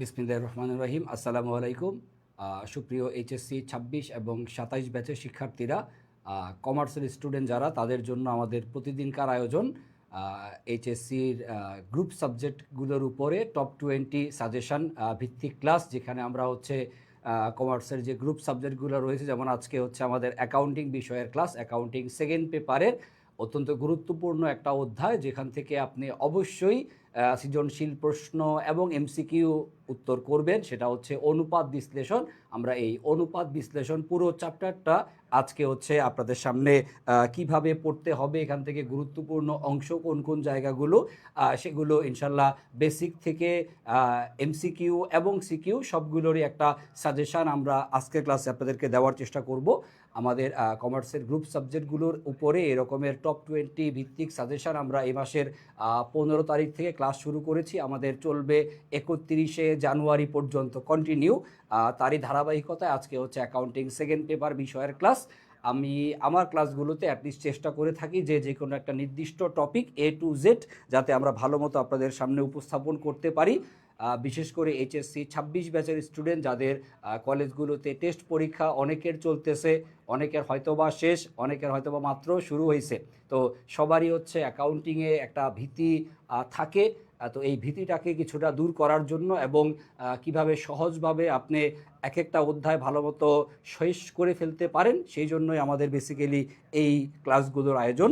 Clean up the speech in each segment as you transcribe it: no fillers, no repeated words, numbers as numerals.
বিসমিল্লাহির রহমানির রহিম। আসসালামু আলাইকুম। সুপ্রিয় এইচএসসি 26 এবং 27 ব্যাচের শিক্ষার্থীরা, কমার্সের স্টুডেন্ট যারা, তাদের জন্য আমাদের প্রতিদিনকার আয়োজন এইচএসসির গ্রুপ সাবজেক্টগুলোর উপরে টপ 20 সাজেশান ভিত্তিক ক্লাস, যেখানে আমরা হচ্ছে কমার্সের যে গ্রুপ সাবজেক্টগুলো রয়েছে, যেমন আজকে হচ্ছে আমাদের অ্যাকাউন্টিং বিষয়ের ক্লাস। অ্যাকাউন্টিং সেকেন্ড পেপারের অত্যন্ত গুরুত্বপূর্ণ একটা অধ্যায়, যেখান থেকে আপনি অবশ্যই সৃজনশীল প্রশ্ন এবং এমসিকিউ উত্তর করবেন। সেটা হচ্ছে অনুপাত বিশ্লেষণ। আমরা এই অনুপাত বিশ্লেষণ পুরো চ্যাপ্টারটা আজকে হচ্ছে আপনাদের সামনে কিভাবে পড়তে হবে, এখান থেকে গুরুত্বপূর্ণ অংশ কোন কোন জায়গাগুলো, সেগুলো ইনশাল্লাহ বেসিক থেকে এমসিকিউ এবং সিকিউ সবগুলোরই একটা সাজেশান আমরা আজকের ক্লাসে আপনাদেরকে দেওয়ার চেষ্টা করব। আমাদের কমার্সের গ্রুপ সাবজেক্টগুলোর উপরে এরকমের টপ 20 ভিত্তিক সাজেশান আমরা এই মাসের 15 তারিখ থেকে ক্লাস শুরু করেছি। আমাদের চলবে 31শে জানুয়ারি পর্যন্ত কন্টিনিউ। তারই ধারাবাহিকতায় আজকে হচ্ছে অ্যাকাউন্টিং সেকেন্ড পেপার বিষয়ের ক্লাস। আমি আমার ক্লাসগুলোতে অ্যাটলিস্ট চেষ্টা করে থাকি যে কোনো একটা নির্দিষ্ট টপিক A to Z যাতে আমরা ভালো মতো আপনাদের সামনে উপস্থাপন করতে পারি। বিশেষ করে এইচএসসি 26 ব্যাচের স্টুডেন্ট যাদের কলেজগুলোতে টেস্ট পরীক্ষা অনেকের চলতেছে, অনেকের হয়তোবা শেষ, অনেকের হয়তোবা মাত্র শুরু হয়েছে। তো সবারই হচ্ছে অ্যাকাউন্টিংয়ে একটা ভীতি থাকে। তো এই ভীতিটাকে কিছুটা দূর করার জন্য এবং কিভাবে সহজভাবে আপনি এক একটা অধ্যায় ভালো মতো শেষ করে ফেলতে পারেন, সেই জন্যই আমাদের বেসিক্যালি এই ক্লাসগুলোর আয়োজন।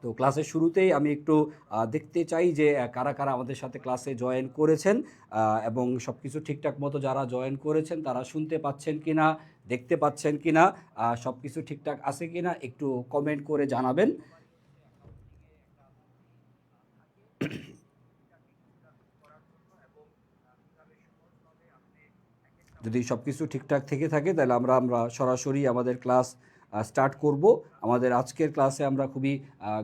তো ক্লাসের শুরুতেই আমি একটু দেখতে চাই যে কারা কারা আমাদের সাথে ক্লাসে জয়েন করেছেন এবং সব কিছু ঠিকঠাক মতো যারা জয়েন করেছেন তারা শুনতে পাচ্ছেন কি না, দেখতে পাচ্ছেন কি না, সব কিছু ঠিকঠাক আছে কি না একটু কমেন্ট করে জানাবেন। যদি সব কিছু ঠিকঠাক থেকে থাকে তাহলে আমরা সরাসরি আমাদের ক্লাস স্টার্ট করব। আমাদের আজকের ক্লাসে আমরা খুবই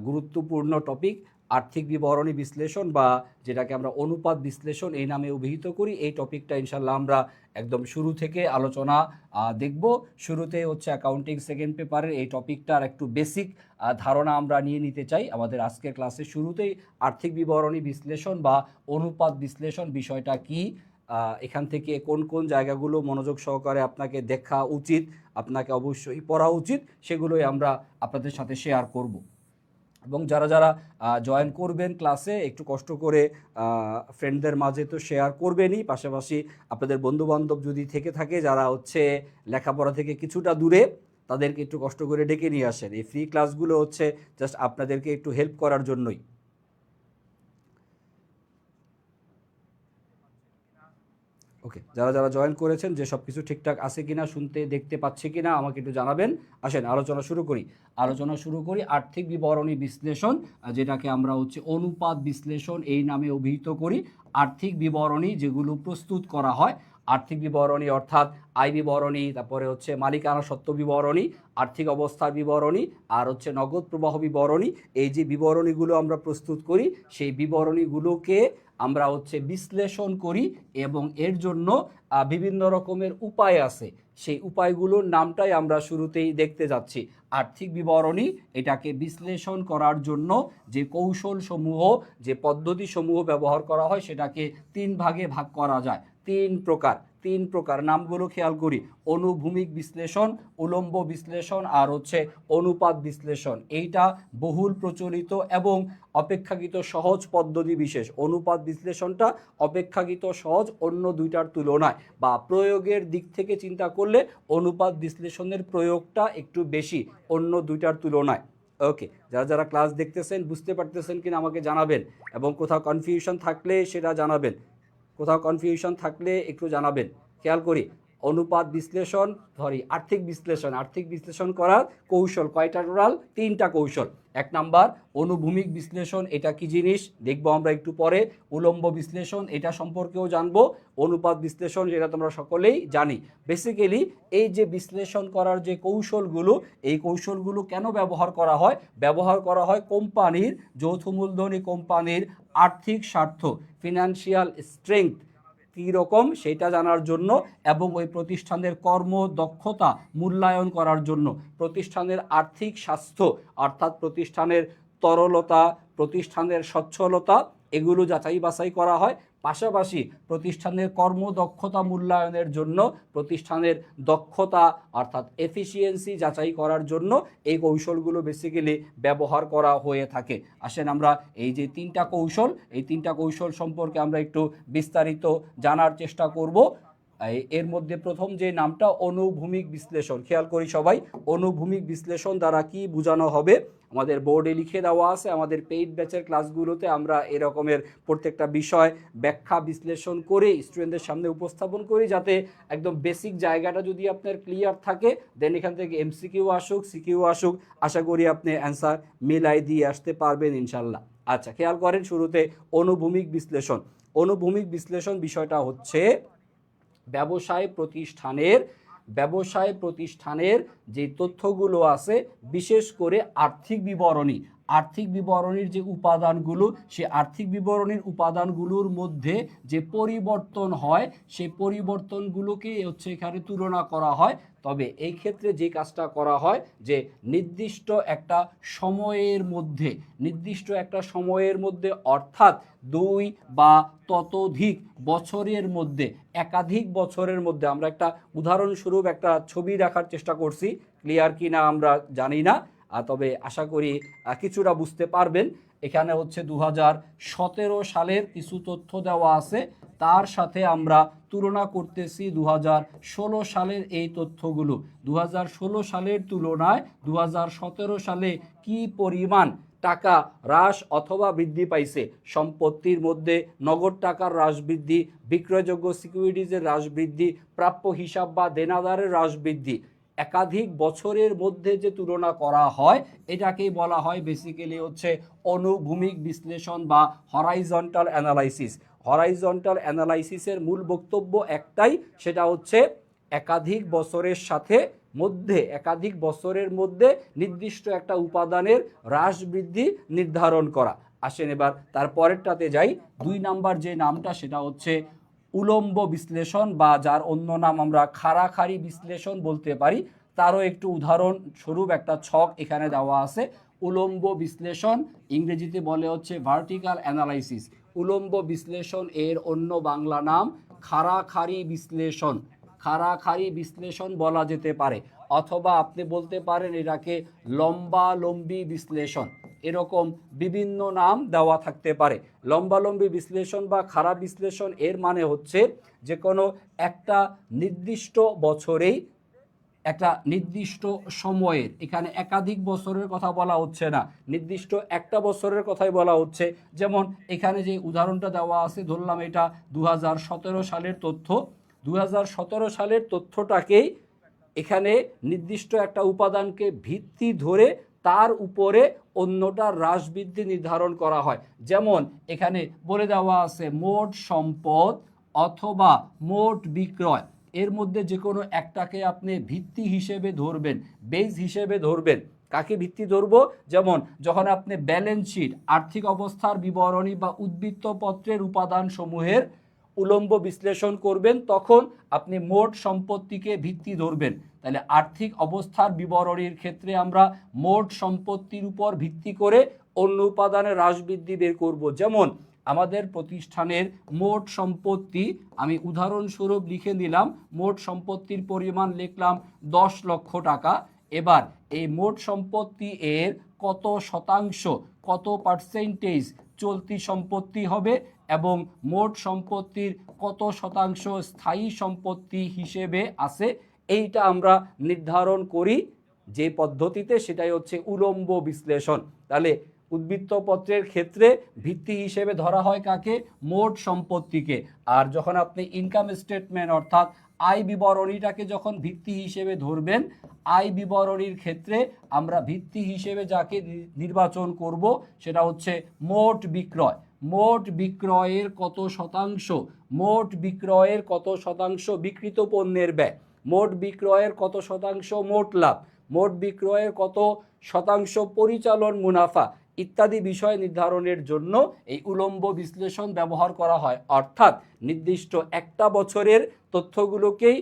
গুরুত্বপূর্ণ টপিক আর্থিক বিবরণী বিশ্লেষণ বা যেটাকে আমরা অনুপাত বিশ্লেষণ এই নামে অভিহিত করি, এই টপিকটা ইনশাল্লাহ আমরা একদম শুরু থেকে আলোচনা দেখব। শুরুতে হচ্ছে অ্যাকাউন্টিং সেকেন্ড পেপারের এই টপিকটার একটু বেসিক ধারণা আমরা নিয়ে নিতে চাই। আমাদের আজকের ক্লাসের শুরুতেই আর্থিক বিবরণী বিশ্লেষণ বা অনুপাত বিশ্লেষণ বিষয়টা কি, এখান থেকে কোন কোন জায়গাগুলো মনোযোগ সহকারে আপনাকে দেখা উচিত, আপনাকে অবশ্যই পড়া উচিত, সেগুলোই আমরা আপনাদের সাথে শেয়ার করব। এবং যারা যারা জয়েন করবেন ক্লাসে একটু কষ্ট করে ফ্রেন্ডদের মাঝে তো শেয়ার করবেনই, পাশাপাশি আপনাদের বন্ধুবান্ধব যদি থেকে থাকে যারা হচ্ছে লেখাপড়া থেকে কিছুটা দূরে, তাদেরকে একটু কষ্ট করে ডেকে নিয়ে আসেন। এই ফ্রি ক্লাসগুলো হচ্ছে জাস্ট আপনাদেরকে একটু হেল্প করার জন্যই। ওকে, যারা যারা জয়েন করেছেন যে সব কিছু ঠিকঠাক আছে কিনা, শুনতে দেখতে পাচ্ছে কিনা আমাকে একটু জানাবেন। আসেন আলোচনা শুরু করি। আর্থিক বিবরণী বিশ্লেষণ, যেটাকে আমরা হচ্ছে অনুপাত বিশ্লেষণ এই নামে অভিহিত করি। আর্থিক বিবরণী যেগুলো প্রস্তুত করা হয়, আর্থিক বিবরণী অর্থাৎ আয় বিবরণী, তারপরে হচ্ছে মালিকানা সত্ত্ব বিবরণী, আর্থিক অবস্থার বিবরণী, আর হচ্ছে নগদ প্রবাহ বিবরণী। এই যে বিবরণীগুলো আমরা প্রস্তুত করি, সেই বিবরণীগুলোকে আমরা হচ্ছে বিশ্লেষণ করি এবং এর জন্য বিভিন্ন রকমের উপায় আছে। সেই উপায়গুলোর নামটাই আমরা শুরুতেই দেখতে যাচ্ছি। আর্থিক বিবরণী, এটাকে বিশ্লেষণ করার জন্য যে কৌশলসমূহ, যে পদ্ধতিসমূহ ব্যবহার করা হয় সেটাকে 3 ভাগে ভাগ করা যায়। 3 প্রকার নামগুলো খেয়াল করি: অনুভূমিক বিশ্লেষণ, উলম্ব বিশ্লেষণ আর হচ্ছে অনুপাত বিশ্লেষণ। এইটা বহুল প্রচলিত এবং অপেক্ষাকৃত সহজ পদ্ধতি বিশেষ। অনুপাত বিশ্লেষণটা অপেক্ষাকৃত সহজ অন্য দুইটার তুলনায়, বা প্রয়োগের দিক থেকে চিন্তা করলে অনুপাত বিশ্লেষণের প্রয়োগটা একটু বেশি অন্য দুইটার তুলনায়। ওকে, যারা যারা ক্লাস দেখতেছেন বুঝতে পারতেছেন কিনা আমাকে জানাবেন, এবং কোথাও কনফিউশন থাকলে সেটা জানাবেন। একটু জানাবেন। খেয়াল করি, অনুপাত বিশ্লেষণ আর্থিক বিশ্লেষণ করার কৌশল কয়টা? টোটাল 3টা কৌশল। 1 নাম্বার অনুভূমিক বিশ্লেষণ, এটা কি জিনিস দেখবো আমরা একটু পরে। উলম্ব বিশ্লেষণ, এটা সম্পর্কেও জানবো। অনুপাত বিশ্লেষণ, যেটা তোমরা সকলেই জানি। বেসিক্যালি এই যে বিশ্লেষণ করার যে কৌশলগুলো, এই কৌশলগুলো কেন ব্যবহার করা হয় যৌথ মূলধনী কোম্পানির আর্থিক স্বার্থ, ফিনান্সিয়াল স্ট্রেংথ কী রকম সেটা জানার জন্য এবং ওই প্রতিষ্ঠানের কর্মদক্ষতা মূল্যায়ন করার জন্য, প্রতিষ্ঠানের আর্থিক স্বাস্থ্য অর্থাৎ প্রতিষ্ঠানের তরলতা, প্রতিষ্ঠানের সচ্ছলতা এগুলো যাচাই বাছাই করা হয়। পাশাপাশি প্রতিষ্ঠানের কর্মদক্ষতা মূল্যায়নের জন্য প্রতিষ্ঠানের দক্ষতা অর্থাৎ এফিসিয়েন্সি যাচাই করার জন্য এই কৌশলগুলো বেসিক্যালি ব্যবহার করা হয়ে থাকে। আসেন আমরা এই যে তিনটা কৌশল সম্পর্কে আমরা একটু বিস্তারিত জানার চেষ্টা করব। এর মধ্যে প্রথম যে নামটা অনুভূমিক বিশ্লেষণ, খেয়াল করি সবাই, অনুভূমিক বিশ্লেষণ দ্বারা কি বোঝানো হবে আমাদের বোর্ডে লিখে দেওয়া আছে। আমাদের পেইড ব্যাচের ক্লাসগুলোতে আমরা এরকমের প্রত্যেকটা বিষয় ব্যাখ্যা বিশ্লেষণ করে স্টুডেন্টদের সামনে উপস্থাপন করি, যাতে একদম বেসিক জায়গাটা যদি আপনার ক্লিয়ার থাকে দেন এখান থেকে এমসিকিউ আসুক সিকিউ আসুক আশা করি আপনি অ্যান্সার মিলাই দিয়ে আসতে পারবেন ইনশাল্লাহ। আচ্ছা, খেয়াল করেন শুরুতে অনুভূমিক বিশ্লেষণ। অনুভূমিক বিশ্লেষণ বিষয়টা হচ্ছে ব্যবসায় প্রতিষ্ঠানের যে তথ্যগুলো আছে, বিশেষ করে আর্থিক বিবরণীর যে উপাদানগুলো, সে আর্থিক বিবরণীর উপাদানগুলোর মধ্যে যে পরিবর্তন হয় সেই পরিবর্তনগুলোকে হচ্ছে এখানে তুলনা করা হয়। তবে এই ক্ষেত্রে যে কাজটা করা হয় যে নির্দিষ্ট একটা সময়ের মধ্যে অর্থাৎ 2 বা ততোধিক বছরের মধ্যে, একাধিক বছরের মধ্যে, আমরা একটা উদাহরণস্বরূপ একটা ছবি রাখার চেষ্টা করছি, ক্লিয়ার কি না আমরা জানি না, তবে আশা করি কিছুটা বুঝতে পারবেন। এখানে হচ্ছে 2017 সালের কিছু তথ্য দেওয়া আছে, তার সাথে আমরা তুলনা করতেছি 2016 সালের এই তথ্যগুলো। 2016 সালের তুলনায় 2017 সালে কি পরিমাণ টাকা হ্রাস অথবা বৃদ্ধি পাইছে, সম্পত্তির মধ্যে নগদ টাকার হ্রাস বৃদ্ধি, বিক্রয়যোগ্য সিকিউরিটিজের হ্রাস বৃদ্ধি, প্রাপ্য হিসাব বা দেনাদারের হ্রাস বৃদ্ধি, একাধিক বছরের মধ্যে যে তুলনা করা হয় এটাকেই বলা হয় বেসিক্যালি হচ্ছে অনুভূমিক বিশ্লেষণ বা হরাইজন্টাল অ্যানালাইসিস। হরাইজন্টাল অ্যানালাইসিসের মূল বক্তব্য একটাই, সেটা হচ্ছে একাধিক বছরের মধ্যে নির্দিষ্ট একটা উপাদানের হ্রাস বৃদ্ধি নির্ধারণ করা। আসেন এবার তার পরেরটাতে যাই। 2 নাম্বার যে নামটা সেটা হচ্ছে উলম্ব বিশ্লেষণ, বা যার অন্য নাম আমরা খাড়াখাড়ি বিশ্লেষণ বলতে পারি। তারও একটু উদাহরণস্বরূপ একটা ছক এখানে দেওয়া আছে। উলম্ব বিশ্লেষণ ইংরেজিতে বলে হচ্ছে ভার্টিক্যাল অ্যানালাইসিস। উলম্ব বিশ্লেষণ এর অন্য বাংলা নাম খাড়াখাড়ি বিশ্লেষণ বলা যেতে পারে, অথবা আপনি বলতে পারেন এটাকে লম্বালম্বী বিশ্লেষণ, এরকম বিভিন্ন নাম দেওয়া থাকতে পারে। লম্বালম্বী বিশ্লেষণ বা খাড়া বিশ্লেষণ এর মানে হচ্ছে যে কোনো একটা নির্দিষ্ট বছরেই একটা নির্দিষ্ট সময়ের, এখানে একাধিক বছরের কথা বলা হচ্ছে না, নির্দিষ্ট একটা বছরের কথাই বলা হচ্ছে। যেমন এখানে যে উদাহরণটা দেওয়া আছে, ধরলাম এটা 2017 সালের তথ্য। 2017 সালের তথ্যটাকেই এখানে নির্দিষ্ট একটা উপাদানকে ভিত্তি ধরে তার উপরে অন্যটার হ্রাস বৃদ্ধি নির্ধারণ করা হয়। যেমন এখানে বলে দেওয়া আছে মোট সম্পদ অথবা মোট বিক্রয়, এর মধ্যে যে কোনো একটাকে আপনি ভিত্তি হিসেবে ধরবেন, বেস হিসেবে ধরবেন। কাকে ভিত্তি ধরবো? যেমন যখন আপনি ব্যালেন্স শিট, আর্থিক অবস্থার বিবরণী বা উদ্বৃত্তপত্রের উপাদান সমূহের উলম্ব বিশ্লেষণ করবেন, তখন আপনি মোট সম্পত্তিকে ভিত্তি ধরবেন। তাহলে আর্থিক অবস্থার বিবরণীর ক্ষেত্রে আমরা মোট সম্পত্তির উপর ভিত্তি করে অন্য উপাদানের হ্রাস বৃদ্ধি বের করব। যেমন আমাদের প্রতিষ্ঠানের মোট সম্পত্তি, আমি উদাহরণস্বরূপ লিখে নিলাম, মোট সম্পত্তির পরিমাণ লিখলাম 10 লক্ষ টাকা। এবার এই মোট সম্পত্তি এর কত শতাংশ, কত পার্সেন্টেজ চলতি সম্পত্তি হবে এবং মোট সম্পত্তির কত শতাংশ স্থায়ী সম্পত্তি হিসেবে আছে, এইটা আমরা নির্ধারণ করি যে পদ্ধতিতে, সেটাই হচ্ছে উলম্ব বিশ্লেষণ। তাহলে উদ্বৃত্তপত্রের ক্ষেত্রে ভিত্তি হিসেবে ধরা হয় কাকে? মোট সম্পত্তিকে। আর যখন আপনি ইনকাম স্টেটমেন্ট অর্থাৎ আয় বিবরণীটাকে যখন ভিত্তি হিসেবে ধরবেন, আয় বিবরণীর ক্ষেত্রে আমরা ভিত্তি হিসেবে যাকে নির্বাচন করব সেটা হচ্ছে মোট বিক্রয়। মোট বিক্রয়ের কত শতাংশ, মোট বিক্রয়ের কত শতাংশ বিক্রিত পণ্যের ব্যয়, মোট বিক্রয়ের কত শতাংশ মোট লাভ, মোট বিক্রয়ের কত শতাংশ পরিচালন মুনাফা, ইত্যাদি বিষয় নির্ধারণের জন্য এই উলম্ব বিশ্লেষণ ব্যবহার করা হয়। অর্থাৎ নির্দিষ্ট একটা বছরের তথ্যগুলোকেই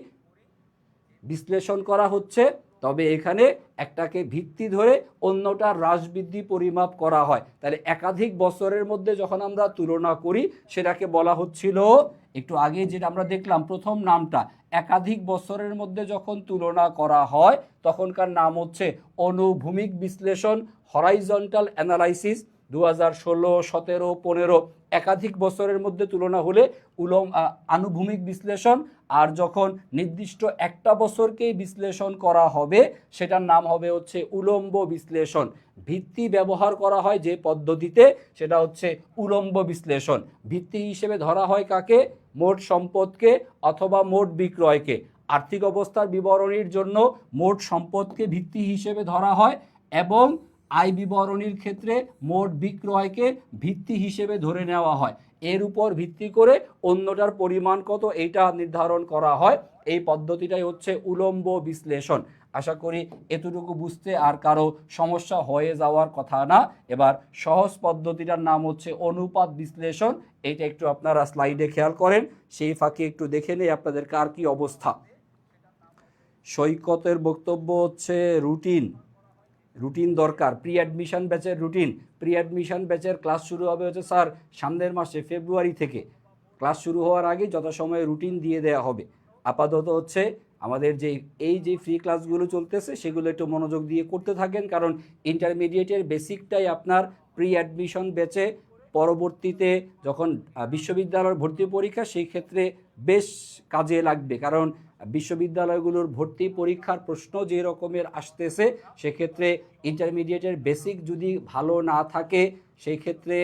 বিশ্লেষণ করা হচ্ছে, তবে এখানে একটাকে ভিত্তি ধরে অন্যটার হ্রাস বৃদ্ধি পরিমাপ করা হয়। তাহলে একাধিক বছরের মধ্যে যখন আমরা তুলনা করি সেটাকে বলা হচ্ছিল, একটু আগে যেটা আমরা দেখলাম প্রথম নামটা, একাধিক বছরের মধ্যে যখন তুলনা করা হয় তখনকার নাম হচ্ছে অনুভূমিক বিশ্লেষণ, হরাইজন্টাল অ্যানালাইসিস। 2016, 17, 15 একাধিক বছরের মধ্যে তুলনা হলে আনুভূমিক বিশ্লেষণ, আর যখন নির্দিষ্ট একটা বছরকেই বিশ্লেষণ করা হবে সেটার নাম হবে হচ্ছে উলম্ব বিশ্লেষণ। ভিত্তি ব্যবহার করা হয় যে পদ্ধতিতে সেটা হচ্ছে উলম্ব বিশ্লেষণ। ভিত্তি হিসেবে ধরা হয় কাকে? মোট সম্পদকে অথবা মোট বিক্রয়কে। আর্থিক অবস্থার বিবরণীর জন্য মোট সম্পদকে ভিত্তি হিসেবে ধরা হয় এবং আয় বিবরণীর ক্ষেত্রে মোট বিক্রয়কে ভিত্তি হিসেবে ধরে নেওয়া হয়। এর উপর ভিত্তি করে অন্যটার পরিমাণ কত এইটা নির্ধারণ করা হয়। এই পদ্ধতিটাই হচ্ছে উলম্ব বিশ্লেষণ। আশা করি এতটুকু বুঝতে আর কারো সমস্যা হয়ে যাওয়ার কথা না। এবার সহজ পদ্ধতিটার নাম হচ্ছে অনুপাত বিশ্লেষণ। এইটা একটু আপনারা স্লাইডে খেয়াল করেন, সেই ফাঁকে একটু দেখে নেই আপনাদের কার কি অবস্থা। সৈকতের বক্তব্য হচ্ছে রুটিন দরকার, প্রি অ্যাডমিশন ব্যাচের রুটিন। প্রি অ্যাডমিশন ব্যাচের ক্লাস শুরু হবে হচ্ছে স্যার সামনের মাসে ফেব্রুয়ারি থেকে। ক্লাস শুরু হওয়ার আগে যথাসময়ে রুটিন দিয়ে দেওয়া হবে। আপাতত হচ্ছে আমাদের যে ফ্রি ক্লাসগুলো চলতেছে সেগুলো একটু মনোযোগ দিয়ে করতে থাকেন, কারণ ইন্টারমিডিয়েটের বেসিকটাই আপনার প্রি অ্যাডমিশন ব্যাচে পরবর্তীতে যখন বিশ্ববিদ্যালয়ের ভর্তি পরীক্ষা সেই ক্ষেত্রে বেশ কাজে লাগবে। কারণ বিশ্ববিদ্যালয়গুলোর ভর্তি পরীক্ষার প্রশ্ন যে রকমের আসতেছে সেক্ষেত্রে ইন্টারমিডিয়েটের বেসিক যদি ভালো না থাকে সেই ক্ষেত্রে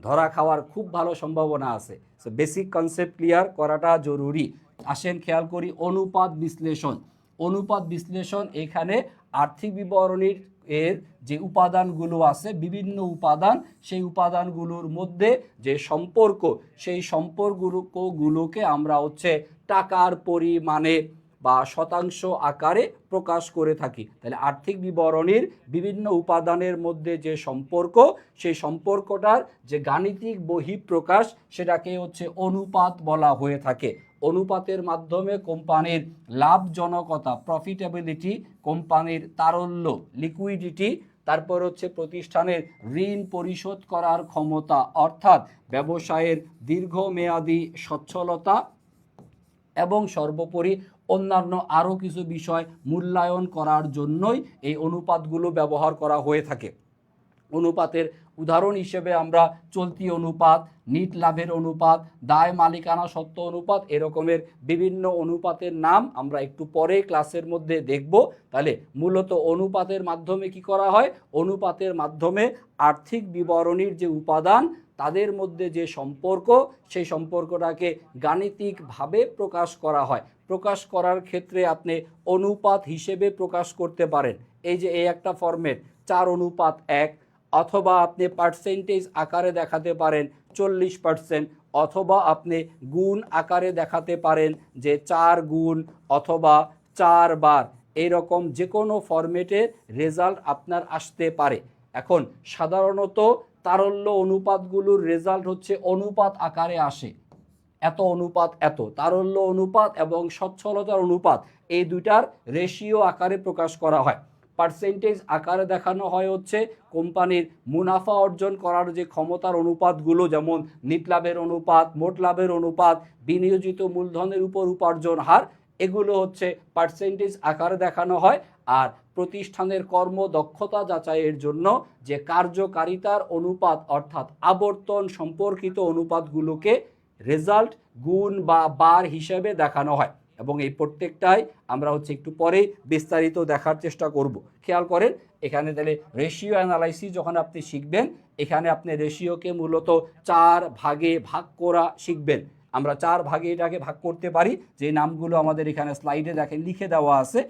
ধরা খাওয়ার খুব ভালো সম্ভাবনা আছে। সো বেসিক কনসেপ্ট ক্লিয়ার করাটা জরুরি। আসেন খেয়াল করি অনুপাত বিশ্লেষণ। অনুপাত বিশ্লেষণ এখানে আর্থিক বিবরণীর এর যে উপাদানগুলো আছে, বিভিন্ন উপাদান, সেই উপাদানগুলোর মধ্যে যে সম্পর্ক, সেই সম্পর্কগুলোকে আমরা হচ্ছে টাকার পরিমাণে বা শতাংশ আকারে প্রকাশ করে থাকি। তাহলে আর্থিক বিবরণীর বিভিন্ন উপাদানের মধ্যে যে সম্পর্ক, সেই সম্পর্কটার যে গাণিতিক বহিঃপ্রকাশ সেটাকে হচ্ছে অনুপাত বলা হয়ে থাকে। অনুপাতের মাধ্যমে কোম্পানির লাভজনকতা, প্রফিটেবিলিটি, কোম্পানির তারল্য, লিকুইডিটি, তারপর হচ্ছে প্রতিষ্ঠানের ঋণ পরিশোধ করার ক্ষমতা, অর্থাৎ ব্যবসায়ের দীর্ঘমেয়াদী সচ্ছলতা এবং সর্বোপরি অন্যান্য আরও কিছু বিষয় মূল্যায়ন করার জন্যই এই অনুপাতগুলো ব্যবহার করা হয়ে থাকে। অনুপাতের উদাহরণ হিসেবে আমরা চলতি অনুপাত, নিট লাভের অনুপাত, দায় মালিকানা সত্ত্ব অনুপাত, এরকমের বিভিন্ন অনুপাতের নাম আমরা একটু পরে ক্লাসের মধ্যে দেখব। তাহলে মূলত অনুপাতের মাধ্যমে কি করা হয়? অনুপাতের মাধ্যমে আর্থিক বিবরণীর যে উপাদান তাদের মধ্যে যে সম্পর্ক, সেই সম্পর্কটাকে গাণিতিকভাবে প্রকাশ করা হয়। প্রকাশ করার ক্ষেত্রে আপনি অনুপাত হিসেবে প্রকাশ করতে পারেন। এই যে এই একটা ফরম্যাট 4:1, অথবা আপনি পার্সেন্টেজ আকারে দেখাতে পারেন 40%, অথবা আপনি গুণ আকারে দেখাতে পারেন যে 4 গুণ অথবা 4 বার, এইরকম যে কোনো ফরম্যাটের রেজাল্ট আপনার আসতে পারে। এখন সাধারণত তারল্য অনুপাতগুলোর রেজাল্ট হচ্ছে অনুপাত আকারে আসে। এত অনুপাত এত, তারল্য অনুপাত এবং সচ্ছলতার অনুপাত এই দুইটার রেশিও আকারে প্রকাশ করা হয়। পার্সেন্টেজ আকারে দেখানো হয় হচ্ছে কোম্পানির মুনাফা অর্জন করার যে ক্ষমতার অনুপাতগুলো, যেমন নিট লাভের অনুপাত, মোট লাভের অনুপাত, বিনিয়োজিত মূলধনের উপর উপার্জন হার, এগুলো হচ্ছে পার্সেন্টেজ আকারে দেখানো হয়। আর প্রতিষ্ঠানের কর্মদক্ষতা যাচাইয়ের জন্য যে কার্যকারিতার অনুপাত অর্থাৎ আবর্তন সম্পর্কিত অনুপাতগুলোকে রেজাল্ট গুণ বা বার হিসেবে দেখানো হয়। এবং এই প্রত্যেকটাই আমরা হচ্ছে একটু পরে বিস্তারিত দেখার চেষ্টা করব। খেয়াল করেন এখানে তাহলে রেশিও অ্যানালাইসিস যখন আপনি শিখবেন, এখানে আপনি রেশিওকে মূলত 4 ভাগে ভাগ করা শিখবেন। আমরা 4 ভাগে এটাকে ভাগ করতে পারি, যে নামগুলো আমাদের এখানে স্লাইডে দেখেন লিখে দেওয়া আছে।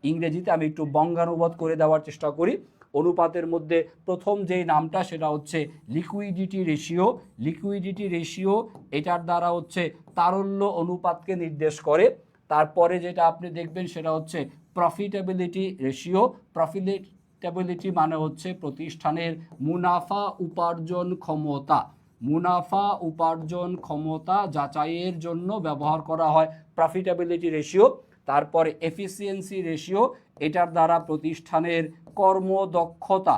ইংরেজিতে আমি একটু বঙ্গানুবাদ করে দেওয়ার চেষ্টা করি। অনুপাতের মধ্যে প্রথম যেই নামটা সেটা হচ্ছে লিকুইডিটি রেশিও। লিকুইডিটি রেশিও এটার দ্বারা হচ্ছে তারল্য অনুপাতকে নির্দেশ করে। তারপরে যেটা আপনি দেখবেন সেটা হচ্ছে প্রফিটেবিলিটি রেশিও। প্রফিটেবিলিটি মানে হচ্ছে প্রতিষ্ঠানের মুনাফা উপার্জন ক্ষমতা। মুনাফা উপার্জন ক্ষমতা যাচাইয়ের জন্য ব্যবহার করা হয় প্রফিটেবিলিটি রেশিও। তারপরে এফিসিয়েন্সি রেশিও, এটার দ্বারা প্রতিষ্ঠানের কর্মদক্ষতা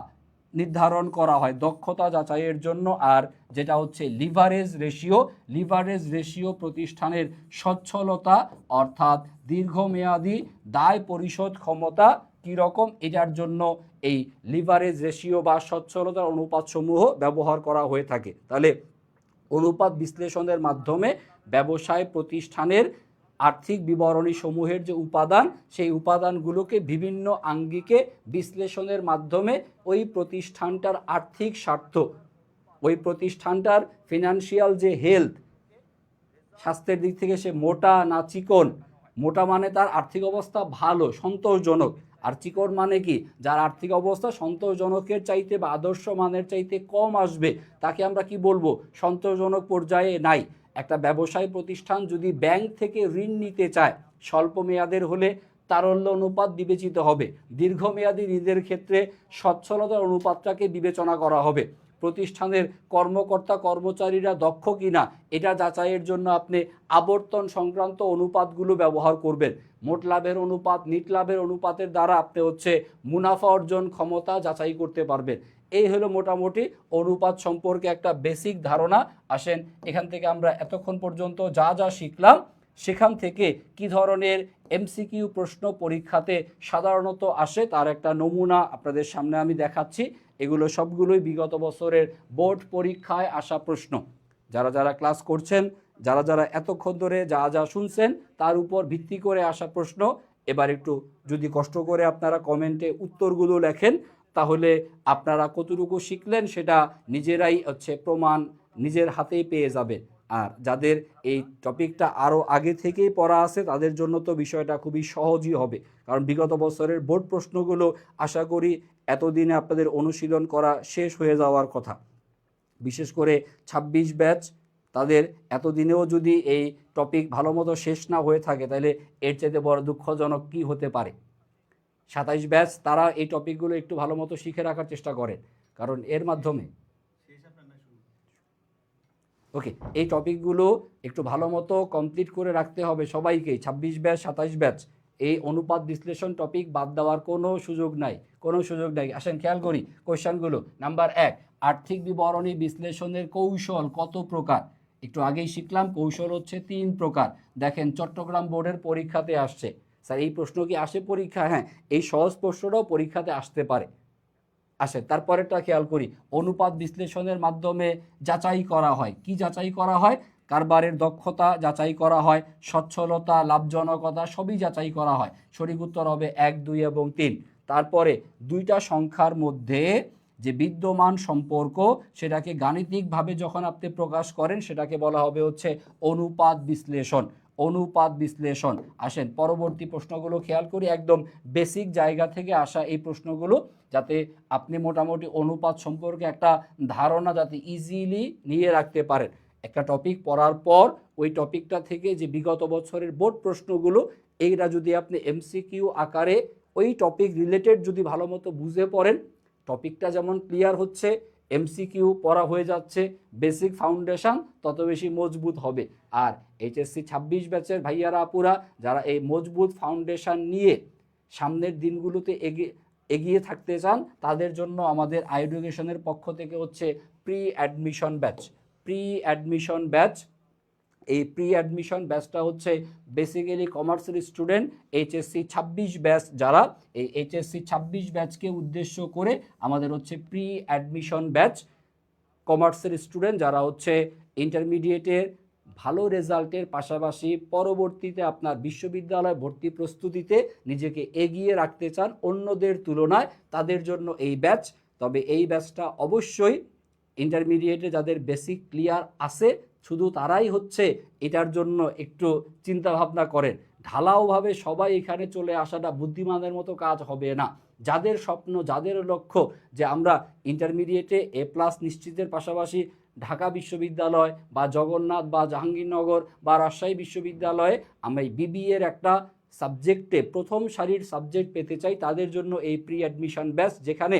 নির্ধারণ করা হয় দক্ষতা যাচাইয়ের জন্য। আর যেটা হচ্ছে লিভারেজ রেশিও, লিভারেজ রেশিও প্রতিষ্ঠানের সচ্ছলতা অর্থাৎ দীর্ঘমেয়াদী দায় পরিশোধ ক্ষমতা কীরকম, এটার জন্য এই লিভারেজ রেশিও বা সচ্ছলতার অনুপাতসমূহ ব্যবহার করা হয়ে থাকে। তাহলে অনুপাত বিশ্লেষণের মাধ্যমে ব্যবসায় প্রতিষ্ঠানের আর্থিক বিবরণী সমূহের যে উপাদান, সেই উপাদানগুলোকে বিভিন্ন আঙ্গিকে বিশ্লেষণের মাধ্যমে ওই প্রতিষ্ঠানটার আর্থিক স্বার্থ, ওই প্রতিষ্ঠানটার ফিনান্সিয়াল যে হেলথ, স্বাস্থ্যের দিক থেকে সে মোটা না চিকন, মোটা মানে তার আর্থিক অবস্থা ভালো সন্তোষজনক, আর চিকন মানে কি যার আর্থিক অবস্থা সন্তোষজনকের চাইতে বা আদর্শ মানের চাইতে কম আসবে, তাকে আমরা কি বলবো, সন্তোষজনক পর্যায়ে নাই। একটা ব্যবসায় প্রতিষ্ঠান যদি ব্যাংক থেকে ঋণ নিতে চায়, স্বল্প মেয়াদের হলে তারল্য অনুপাত বিবেচিত হবে, দীর্ঘমেয়াদী ঋণের ক্ষেত্রে সচ্ছলতার অনুপাতটাকে বিবেচনা করা হবে। প্রতিষ্ঠানের কর্মকর্তা কর্মচারীরা দক্ষ কিনা এটা যাচাইয়ের জন্য আপনি আবর্তন সংক্রান্ত অনুপাতগুলো ব্যবহার করবেন। মোট লাভের অনুপাত, নিট লাভের অনুপাতের দ্বারা আপনি হচ্ছে মুনাফা অর্জন ক্ষমতা যাচাই করতে পারবেন। এই হলো মোটামুটি অনুপাত সম্পর্কে একটা বেসিক ধারণা। আসেন এখান থেকে আমরা এতক্ষণ পর্যন্ত যা যা শিখলাম, সেখান থেকে কি ধরনের এমসিকিউ প্রশ্ন পরীক্ষাতে সাধারণত আসে তার একটা নমুনা আপনাদের সামনে আমি দেখাচ্ছি। এগুলো সবগুলোই বিগত বছরের বোর্ড পরীক্ষায় আসা প্রশ্ন। যারা যারা ক্লাস করছেন, যারা যারা এতক্ষণ ধরে যা যা শুনছেন তার উপর ভিত্তি করে আসা প্রশ্ন। এবার একটু যদি কষ্ট করে আপনারা কমেন্টে উত্তরগুলো লেখেন, তাহলে আপনারা কতটুকু শিখলেন সেটা নিজেরাই হচ্ছে প্রমাণ নিজের হাতেই পেয়ে যাবে। আর যাদের এই টপিকটা আরও আগে থেকেই পড়া আছে তাদের জন্য তো বিষয়টা খুবই সহজই হবে, কারণ বিগত বছরের বোর্ড প্রশ্নগুলো আশা করি এতদিনে আপনাদের অনুশীলন করা শেষ হয়ে যাওয়ার কথা। বিশেষ করে ২৬ ব্যাচ, তাদের এতদিনেও যদি এই টপিক ভালো মতো শেষ না হয়ে থাকে, তাহলে এর চাইতে বড় দুঃখজনক কি হতে পারে। ২৭ ব্যাচ তারা এই টপিকগুলো একটু ভালো মতো শিখে রাখার চেষ্টা করেন, কারণ এর মাধ্যমে ওকে এই টপিকগুলো একটু ভালো মতো কমপ্লিট করে রাখতে হবে সবাইকেই। ২৬ ব্যাচ ২৭ ব্যাচ এই অনুপাত বিশ্লেষণ টপিক বাদ দেওয়ার কোনো সুযোগ নাই, কোনো সুযোগ নাই। আসেন খেয়াল করি কোয়েশ্চেনগুলো। নাম্বার ১, আর্থিক বিবরণী বিশ্লেষণের কৌশল কত প্রকার? একটু আগেই শিখলাম কৌশল হচ্ছে ৩ প্রকার। দেখেন চট্টগ্রাম বোর্ডের পরীক্ষাতে আসছে। স্যার এই প্রশ্ন কি আসে পরীক্ষা? হ্যাঁ, এই সহজ প্রশ্নটাও পরীক্ষাতে আসতে পারে। আসে তারপরেরটা খেয়াল করি, অনুপাত বিশ্লেষণের মাধ্যমে যাচাই করা হয়। কি যাচাই করা হয়? কারবারের দক্ষতা যাচাই করা হয়, সচ্ছলতা, লাভজনকতা সবই যাচাই করা হয়। সঠিক উত্তর হবে ১, ২ এবং ৩। তারপরে দুইটা সংখ্যার মধ্যে যে বিদ্যমান সম্পর্ক সেটাকে গাণিতিকভাবে যখন আপনি প্রকাশ করেন সেটাকে বলা হবে হচ্ছে অনুপাত বিশ্লেষণ। অনুপাত বিশ্লেষণ। আসেন পরবর্তী প্রশ্নগুলো খেয়াল করি, একদম বেসিক জায়গা থেকে আসা এই প্রশ্নগুলো, যাতে আপনি মোটামুটি অনুপাত সম্পর্কে একটা ধারণা যাতে ইজিলি নিয়ে রাখতে পারেন। একটা টপিক পড়ার পর ওই টপিকটা থেকে যে বিগত বছরের বোর্ড প্রশ্নগুলো, এইটা যদি আপনি এমসিকিউ আকারে ওই টপিক রিলেটেড যদি ভালো মতো বুঝে পড়েন, টপিকটা যেমন ক্লিয়ার হচ্ছে, এমসিকিউ পড়া হয়ে যাচ্ছে, বেসিক ফাউন্ডেশন তত বেশি মজবুত হবে। আর এইচএসসি ২৬ ব্যাচের ভাইয়ারা আপুরা যারা এই মজবুত ফাউন্ডেশন নিয়ে সামনের দিনগুলোতে এগিয়ে থাকতে চান, তাদের জন্য আমাদের আইএডুকেশনের পক্ষ থেকে হচ্ছে pre admission batch. Pre admission batch, এই প্রি অ্যাডমিশন ব্যাচটা হচ্ছে বেসিক্যালি কমার্সের স্টুডেন্ট এইচএসসি ২৬ ব্যাচ, যারা এই এইচএসসি ২৬ ব্যাচকে উদ্দেশ্য করে আমাদের হচ্ছে প্রি অ্যাডমিশন ব্যাচ। কমার্সের স্টুডেন্ট যারা হচ্ছে ইন্টারমিডিয়েটের ভালো রেজাল্টের পাশাপাশি পরবর্তীতে আপনার বিশ্ববিদ্যালয় ভর্তি প্রস্তুতিতে নিজেকে এগিয়ে রাখতে চান অন্যদের তুলনায়, তাদের জন্য এই ব্যাচ। তবে এই ব্যাচটা অবশ্যই ইন্টারমিডিয়েটে যাদের বেসিক ক্লিয়ার আছে শুধু তারাই হচ্ছে এটার জন্য একটু চিন্তাভাবনা করেন। ঢালাওভাবে সবাই এখানে চলে আসাটা বুদ্ধিমানের মতো কাজ হবে না। যাদের স্বপ্ন, যাদের লক্ষ্য যে আমরা ইন্টারমিডিয়েটে A+ নিশ্চিতের পাশাপাশি ঢাকা বিশ্ববিদ্যালয় বা জগন্নাথ বা জাহাঙ্গীরনগর বা রাজশাহী বিশ্ববিদ্যালয়ে আমরা এই বিবিএর একটা সাবজেক্টে প্রথম সারির সাবজেক্ট পেতে চাই তাদের জন্য এই প্রি অ্যাডমিশন ব্যাচ, যেখানে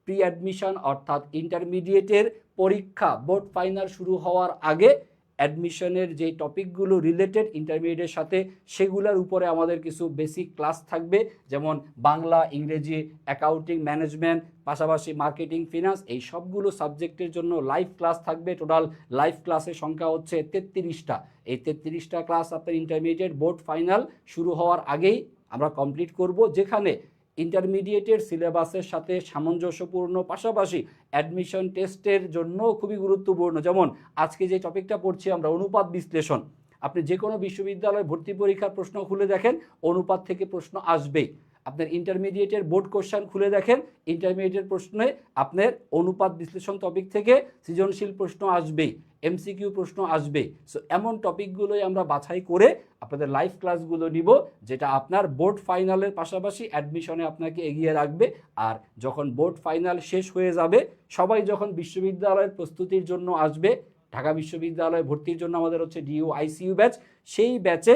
প্রি অ্যাডমিশন অর্থাৎ ইন্টারমিডিয়েটের পরীক্ষা বোর্ড ফাইনাল শুরু হওয়ার আগে অ্যাডমিশনের যে টপিকগুলো রিলেটেড ইন্টারমিডিয়েটের সাথে সেগুলোর উপরে আমাদের কিছু বেসিক ক্লাস থাকবে, যেমন বাংলা, ইংরেজি, অ্যাকাউন্টিং, ম্যানেজমেন্ট, পাশাপাশি মার্কেটিং, ফিনান্স, এই সবগুলো সাবজেক্টের জন্য লাইভ ক্লাস থাকবে। টোটাল লাইভ ক্লাসের সংখ্যা হচ্ছে 33টা। এই 33টা ক্লাস আপনার ইন্টারমিডিয়েট বোর্ড ফাইনাল শুরু হওয়ার আগেই আমরা কমপ্লিট করব, যেখানে ইন্টারমিডিয়েটের সিলেবাসের সাথে সামঞ্জস্যপূর্ণ, পাশাপাশি অ্যাডমিশন টেস্টের জন্য খুবই গুরুত্বপূর্ণ। যেমন আজকে যে টপিকটা পড়ছি আমরা, অনুপাত বিশ্লেষণ। আপনি যে কোনো বিশ্ববিদ্যালয়ে ভর্তি পরীক্ষার প্রশ্ন খুলে দেখেন, অনুপাত থেকে প্রশ্ন আসবেই। আপনার ইন্টারমিডিয়েটের বোর্ড কোশ্চেন খুলে দেখেন, ইন্টারমিডিয়েট প্রশ্নে আপনার অনুপাত বিশ্লেষণ টপিক থেকে সৃজনশীল প্রশ্ন আসবেই, এমসিকিউ প্রশ্ন আসবেই। সো এমন টপিকগুলোই আমরা বাছাই করে আপনাদের লাইভ ক্লাসগুলো নিব, যেটা আপনার বোর্ড ফাইনালের পাশাপাশি অ্যাডমিশনে আপনাকে এগিয়ে রাখবে। আর যখন বোর্ড ফাইনাল শেষ হয়ে যাবে, সবাই যখন বিশ্ববিদ্যালয়ের প্রস্তুতির জন্য আসবে, ঢাকা বিশ্ববিদ্যালয়ে ভর্তির জন্য আমাদের হচ্ছে ডিইউ আইসিইউ ব্যাচ, সেই ব্যাচে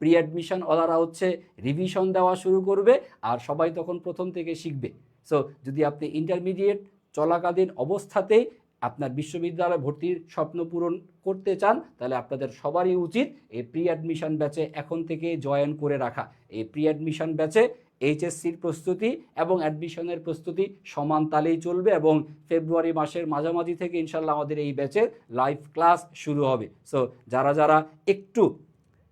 প্রি অ্যাডমিশন ওলারা হচ্ছে রিভিশন দেওয়া শুরু করবে, আর সবাই তখন প্রথম থেকে শিখবে। সো যদি আপনি ইন্টারমিডিয়েট চলাকালীন অবস্থাতেই আপনার বিশ্ববিদ্যালয়ে ভর্তির স্বপ্ন পূরণ করতে চান, তাহলে আপনাদের সবারই উচিত এই প্রি অ্যাডমিশন ব্যাচে এখন থেকে জয়েন করে রাখা। এই প্রি অ্যাডমিশন ব্যাচে এইচএসসির প্রস্তুতি এবং অ্যাডমিশনের প্রস্তুতি সমান তালেই চলবে, এবং ফেব্রুয়ারি মাসের মাঝামাঝি থেকে ইনশাল্লাহ আমাদের এই ব্যাচের লাইভ ক্লাস শুরু হবে। সো যারা যারা একটু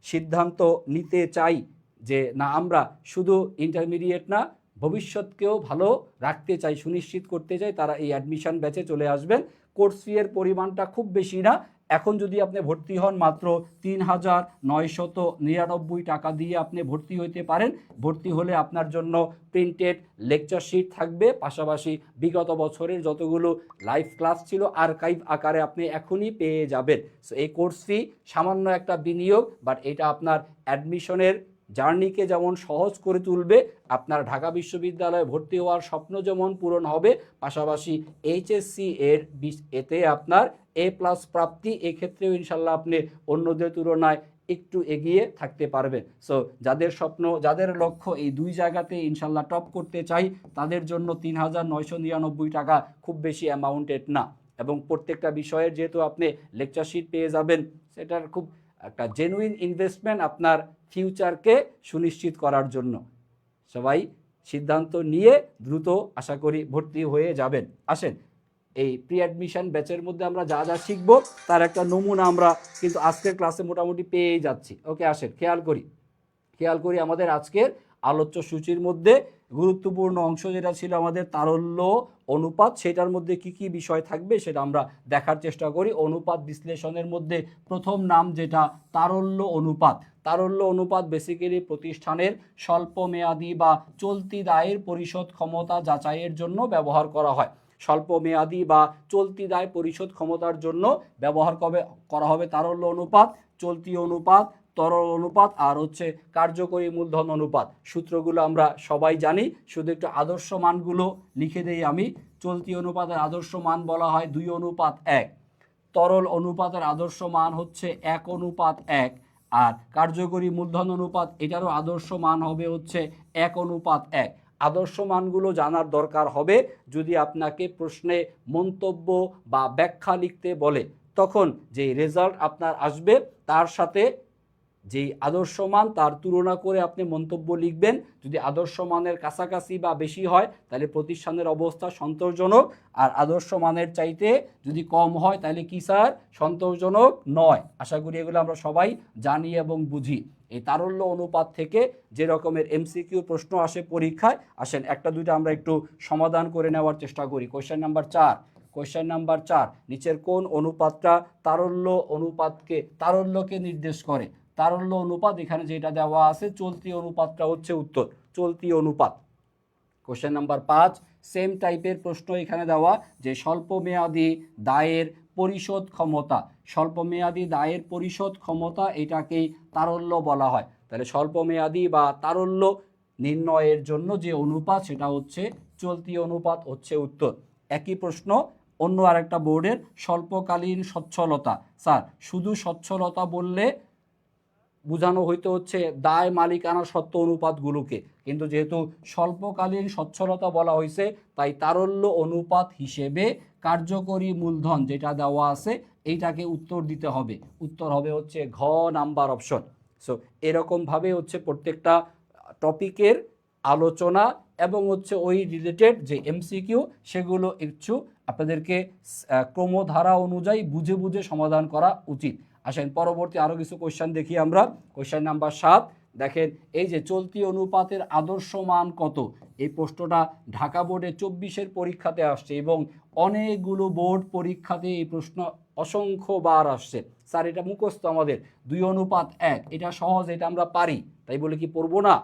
সিদ্ধান্ত নিতে চাই যে না, আমরা শুধু ইন্টারমিডিয়েট না, ভবিষ্যৎকেও ভালো রাখতে চাই, সুনিশ্চিত করতে চাই, তারা এই অ্যাডমিশন ব্যাচে চলে আসবেন। কোর্স ফি এর পরিমাণটা খুব বেশি না। এখন যদি আপনি ভর্তি হন, মাত্র ৩,৯৯৯ টাকা দিয়ে আপনি ভর্তি হইতে পারেন। ভর্তি হলে আপনার জন্য প্রিন্টেড লেকচার শিট থাকবে, পাশাপাশি বিগত বছরের যতগুলো লাইভ ক্লাস ছিল আর্কাইভ আকারে আপনি এখনই পেয়ে যাবেন। সো এই কোর্স ফি সামান্য একটা বিনিয়োগ, বাট এটা আপনার অ্যাডমিশনের জার্নিকে যেমন সহজ করে তুলবে, আপনার ঢাকা বিশ্ববিদ্যালয়ে ভর্তি হওয়ার স্বপ্ন যেমন পূরণ হবে, পাশাপাশি এইচএসসি এর এতে আপনার A+ প্রাপ্তি, এক্ষেত্রেও ইনশাল্লাহ আপনি অন্যদের তুলনায় একটু এগিয়ে থাকতে পারবেন। সো যাদের স্বপ্ন, যাদের লক্ষ্য এই দুই জায়গাতে ইনশাল্লাহ টপ করতে চাই, তাদের জন্য ৩,৯৯৯ টাকা খুব বেশি অ্যামাউন্টেড না, এবং প্রত্যেকটা বিষয়ের যেহেতু আপনি লেকচার শিট পেয়ে যাবেন, সেটার খুব একটা জেনুইন ইনভেস্টমেন্ট আপনার ফিউচারকে সুনিশ্চিত করার জন্য। সবাই সিদ্ধান্ত নিয়ে দ্রুত আশা করি ভর্তি হয়ে যাবেন। আসেন, এই প্রি অ্যাডমিশন ব্যাচের মধ্যে আমরা যা যা শিখবো তার একটা নমুনা আমরা কিন্তু আজকের ক্লাসে মোটামুটি পেয়েই যাচ্ছি। ওকে, আসেন খেয়াল করি আমাদের আজকের আলোচ্য সূচির মধ্যে গুরুত্বপূর্ণ অংশ যেটা ছিল আমাদের তারল্য অনুপাত, সেটার মধ্যে কি কি বিষয় থাকবে সেটা আমরা দেখার চেষ্টা করি। অনুপাত বিশ্লেষণের মধ্যে প্রথম নাম যেটা তারল্য অনুপাত। তারল্য অনুপাত বেসিক্যালি প্রতিষ্ঠানের স্বল্প মেয়াদি বা চলতি দায়ের পরিশোধ ক্ষমতা যাচাইয়ের জন্য ব্যবহার করা হয়। স্বল্প মেয়াদি বা চলতি দায় পরিশোধ ক্ষমতার জন্য ব্যবহার করা হবে তারল্য অনুপাত, চলতি অনুপাত, তরল অনুপাত, আর হচ্ছে কার্যকরী মূলধন অনুপাত। সূত্রগুলো আমরা সবাই জানি, শুধু একটু আদর্শ মানগুলো লিখে দেই আমি। চলতি অনুপাতের আদর্শ মান বলা হয় 2:1, তরল অনুপাতের আদর্শ মান হচ্ছে 1:1, আর কার্যকরী মূলধন অনুপাত এটারও আদর্শ মান হবে হচ্ছে 1:1। আদর্শ মানগুলো জানার দরকার হবে যদি আপনাকে প্রশ্নে মন্তব্য বা ব্যাখ্যা লিখতে বলে, তখন যে রেজাল্ট আপনার আসবে তার সাথে যেই আদর্শ মান তার তুলনা করে আপনি মন্তব্য লিখবেন। যদি আদর্শ মানের কাছাকাছি বা বেশি হয় তাহলে প্রতিষ্ঠানের অবস্থা সন্তোষজনক, আর আদর্শ মানের চাইতে যদি কম হয় তাহলে কি স্যার, সন্তোষজনক নয়। আশা করি এগুলো আমরা সবাই জানি এবং বুঝি। এই তারল্য অনুপাত থেকে যে রকমের এমসিকিউ প্রশ্ন আসে পরীক্ষায়, আসেন একটা দুইটা আমরা একটু সমাধান করে নেওয়ার চেষ্টা করি। কোয়েশ্চেন নাম্বার 4, নিচের কোন অনুপাতটা তারল্যকে নির্দেশ করে? তারল্য অনুপাত, এখানে যেটা দেওয়া আছে চলতি অনুপাতটা হচ্ছে উত্তর, চলতি অনুপাত। কোশ্চেন নাম্বার 5, সেম টাইপের প্রশ্ন এখানে দেওয়া যে স্বল্পমেয়াদী দায়ের পরিশোধ ক্ষমতা, স্বল্পমেয়াদী দায়ের পরিশোধ ক্ষমতা এটাকেই তারল্য বলা হয়। তাহলে স্বল্পমেয়াদী বা তারল্য নির্ণয়ের জন্য যে অনুপাত সেটা হচ্ছে চলতি অনুপাত হচ্ছে উত্তর। একই প্রশ্ন অন্য আরেকটা বোর্ডের, স্বল্পকালীন সচ্ছলতা। স্যার শুধু সচ্ছলতা বললে বোঝানো হইতে হচ্ছে দায় মালিকানা সত্ত্ব অনুপাতগুলোকে, কিন্তু যেহেতু স্বল্পকালীন সচ্ছলতা বলা হয়েছে তাই তারল্য অনুপাত হিসেবে কার্যকরী মূলধন যেটা দেওয়া আছে এইটাকে উত্তর দিতে হবে। উত্তর হবে হচ্ছে ঘ নাম্বার অপশন। সো এরকমভাবে হচ্ছে প্রত্যেকটা টপিকের আলোচনা এবং হচ্ছে ওই রিলেটেড যে এমসিকিউ সেগুলো একটু আপনাদেরকে ক্রমধারা অনুযায়ী বুঝে বুঝে সমাধান করা উচিত। আসেন পরবর্তী আরও কিছু কোয়েশ্চেন দেখি আমরা। কোয়েশ্চেন নাম্বার 7 দেখেন, এই যে চলতি অনুপাতের আদর্শ মান কত, এই প্রশ্নটা ঢাকা বোর্ডে 24-এর পরীক্ষাতে আসছে এবং অনেকগুলো বোর্ড পরীক্ষাতে এই প্রশ্ন অসংখ্যবার আসছে। স্যার এটা মুখস্থ আমাদের 2:1, এটা সহজ, এটা আমরা পারি, তাই বলে কি পড়বো না?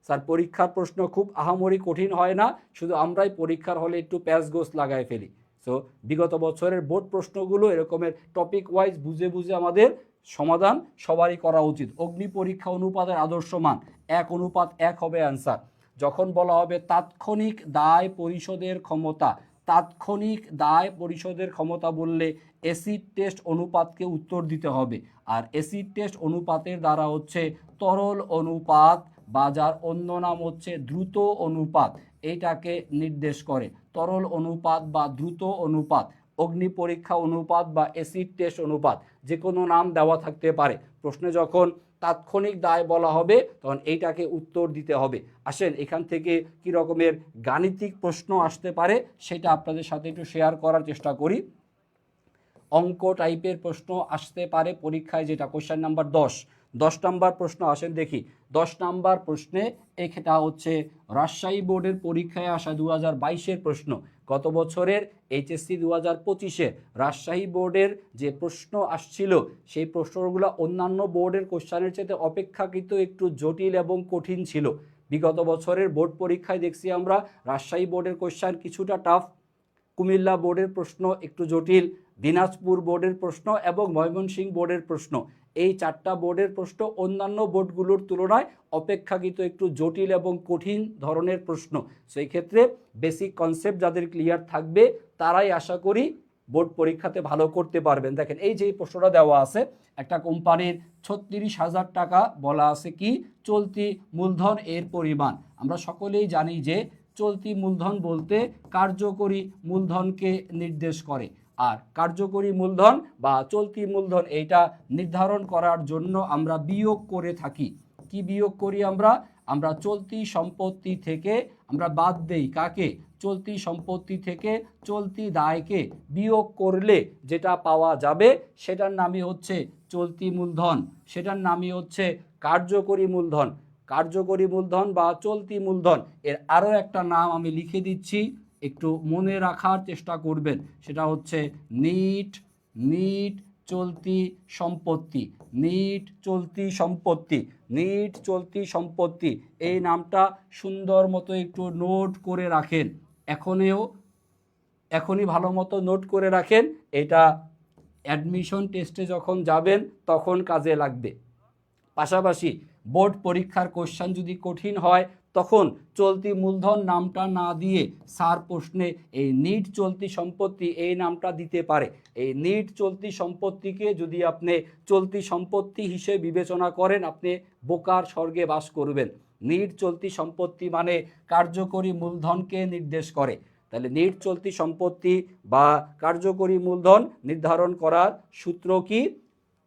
স্যার পরীক্ষার প্রশ্ন খুব আহামরি কঠিন হয় না, শুধু আমরাই পরীক্ষার হলে একটু প্যাচ গোছ লাগায় ফেলি। সো বিগত বছরের বোর্ড প্রশ্নগুলো এরকমের টপিক ওয়াইজ বুঝে বুঝে আমাদের সমাধান সবারই করা উচিত। অগ্নি পরীক্ষা অনুপাতের আদর্শ মান 1:1 হবে অ্যান্সার। যখন বলা হবে তাৎক্ষণিক দায় পরিশোধের ক্ষমতা, তাৎক্ষণিক দায় পরিশোধের ক্ষমতা বললে অ্যাসিড টেস্ট অনুপাতকে উত্তর দিতে হবে। আর অ্যাসিড টেস্ট অনুপাতের দ্বারা হচ্ছে তরল অনুপাত বা যার অন্য নাম হচ্ছে দ্রুত অনুপাত, এইটাকে নির্দেশ করে। তরল অনুপাত বা দ্রুত অনুপাত, অগ্নি পরীক্ষা অনুপাত বা অ্যাসিড টেস্ট অনুপাত, যে কোনো নাম দেওয়া থাকতে পারে। প্রশ্নে যখন তাৎক্ষণিক দায় বলা হবে তখন এইটাকে উত্তর দিতে হবে। আসেন এখান থেকে কি রকমের গাণিতিক প্রশ্ন আসতে পারে সেটা আপনাদের সাথে একটু শেয়ার করার চেষ্টা করি। অঙ্ক টাইপের প্রশ্ন আসতে পারে পরীক্ষায়, যেটা কোশ্চেন নাম্বার 10 নাম্বার প্রশ্ন। আসেন দেখি 10 নাম্বার প্রশ্নে, এটা হচ্ছে রাজশাহী বোর্ডের পরীক্ষায় আসা 2022-এর প্রশ্ন। গত বছরের এইচএসসি 2025-এ রাজশাহী বোর্ডের যে প্রশ্ন আসছিল সেই প্রশ্নগুলো অন্যান্য বোর্ডের কোশ্চেনের চেয়ে অপেক্ষাকৃত একটু জটিল এবং কঠিন ছিল। বিগত বছরের বোর্ড পরীক্ষায় দেখছি আমরা রাজশাহী বোর্ডের কোশ্চেন কিছুটা টাফ, কুমিল্লা বোর্ডের প্রশ্ন একটু জটিল, দিনাজপুর বোর্ডের প্রশ্ন এবং ময়মনসিংহ বোর্ডের প্রশ্ন, এই 4টা বোর্ডের প্রশ্ন অন্যান্য বোর্ডগুলোর তুলনায় অপেক্ষাকৃত একটু জটিল এবং কঠিন ধরনের প্রশ্ন। সেই ক্ষেত্রে বেসিক কনসেপ্ট যাদের ক্লিয়ার থাকবে তারাই আশা করি বোর্ড পরীক্ষাতে ভালো করতে পারবেন। দেখেন এই যে প্রশ্নটা দেওয়া আছে, একটা কোম্পানির 36,000 টাকা বলা আছে কি চলতি মূলধন এর পরিমাণ। আমরা সকলেই জানি যে চলতি মূলধন বলতে কার্যকরী মূলধনকে নির্দেশ করে, আর কার্যকরী মূলধন বা চলতি মূলধন এইটা নির্ধারণ করার জন্য আমরা বিয়োগ করে থাকি। কি বিয়োগ করি আমরা চলতি সম্পত্তি থেকে আমরা বাদ দেই কাকে, চলতি সম্পত্তি থেকে চলতি দায়কে বিয়োগ করলে যেটা পাওয়া যাবে সেটার নামই হচ্ছে চলতি মূলধন, সেটার নামই হচ্ছে কার্যকরী মূলধন। কার্যকরী মূলধন বা চলতি মূলধন এর আরও একটা নাম আমি লিখে দিচ্ছি, একটু মনে রাখার চেষ্টা করবেন, সেটা হচ্ছে নিট চলতি সম্পত্তি। নিট চলতি সম্পত্তি, নিট চলতি সম্পত্তি, এই নামটা সুন্দর মতো একটু নোট করে রাখেন। এখনই ভালো মতো নোট করে রাখেন, এটা অ্যাডমিশন টেস্টে যখন যাবেন তখন কাজে লাগবে। পাশাপাশি বোর্ড পরীক্ষার কোশ্চেন যদি কঠিন হয় তখন চলতি মূলধন নামটা না দিয়ে স্যার প্রশ্নে এই নিট চলতি সম্পত্তি এই নামটা দিতে পারে। এই নিট চলতি সম্পত্তিকে যদি আপনি চলতি সম্পত্তি হিসেবে বিবেচনা করেন আপনি বোকার স্বর্গে বাস করবেন। নিট চলতি সম্পত্তি মানে কার্যকরী মূলধনকে নির্দেশ করে। তাহলে নিট চলতি সম্পত্তি বা কার্যকরী মূলধন নির্ধারণ করার সূত্র কি,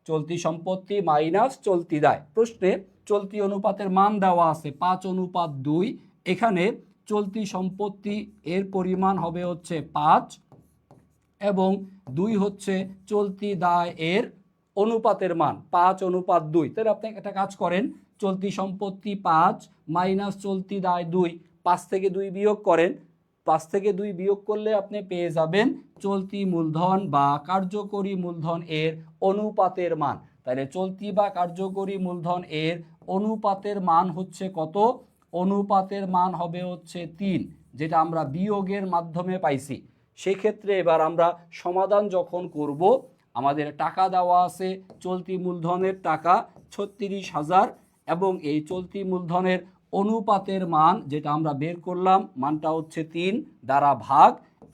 চলতি সম্পত্তি মাইনাস চলতি দায়। প্রশ্নে চলতি অনুপাতের মান দেওয়া আছে 5:2, এখানে চলতি সম্পত্তি এর পরিমাণ হবে হচ্ছে 5 এবং 2 হচ্ছে চলতি দায় এর অনুপাতের মান 5:2। তাহলে আপনি একটা কাজ করেন, চলতি সম্পত্তি 5 মাইনাস চলতি দায় 2, 5 থেকে 2 বিয়োগ করেন, 5 থেকে 2 বিয়োগ করলে আপনি পেয়ে যাবেন চলতি মূলধন বা কার্যকরী মূলধন এর অনুপাতের মান। তাহলে চলতি বা কার্যকরী মূলধন এর অনুপাতের মান হচ্ছে কত, অনুপাতের মান হবে হচ্ছে 3, যেটা আমরা বিয়োগের মাধ্যমে পাইছি। সেক্ষেত্রে এবার আমরা সমাধান যখন করব, আমাদের টাকা দেওয়া আছে চলতি মূলধনের টাকা 36,000 এবং এই চলতি মূলধনের অনুপাতের মান যেটা আমরা বের করলাম মানটা হচ্ছে 3 দ্বারা ভাগ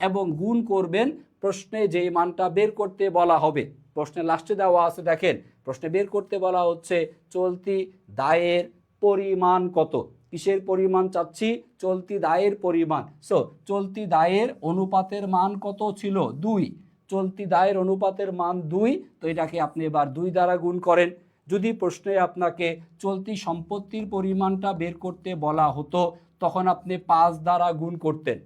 এবং গুণ করবেন প্রশ্নে যেই মানটা বের করতে বলা হবে। প্রশ্নের লাস্টে দেওয়া আছে দেখেন প্রশ্নে বের করতে বলা হচ্ছে চলতি দায়ের পরিমাণ কত। কিসের পরিমাণ চাচ্ছি? চলতি দায়ের পরিমাণ। সো চলতি দায়ের অনুপাতের মান কত ছিল? 2। চলতি দায়ের অনুপাতের মান 2, তো এটাকে আপনি এবার 2 দ্বারা গুণ করেন। যদি প্রশ্নে আপনাকে চলতি সম্পত্তির পরিমাণটা বের করতে বলা হতো তখন আপনি 5 দ্বারা গুণ করতেন।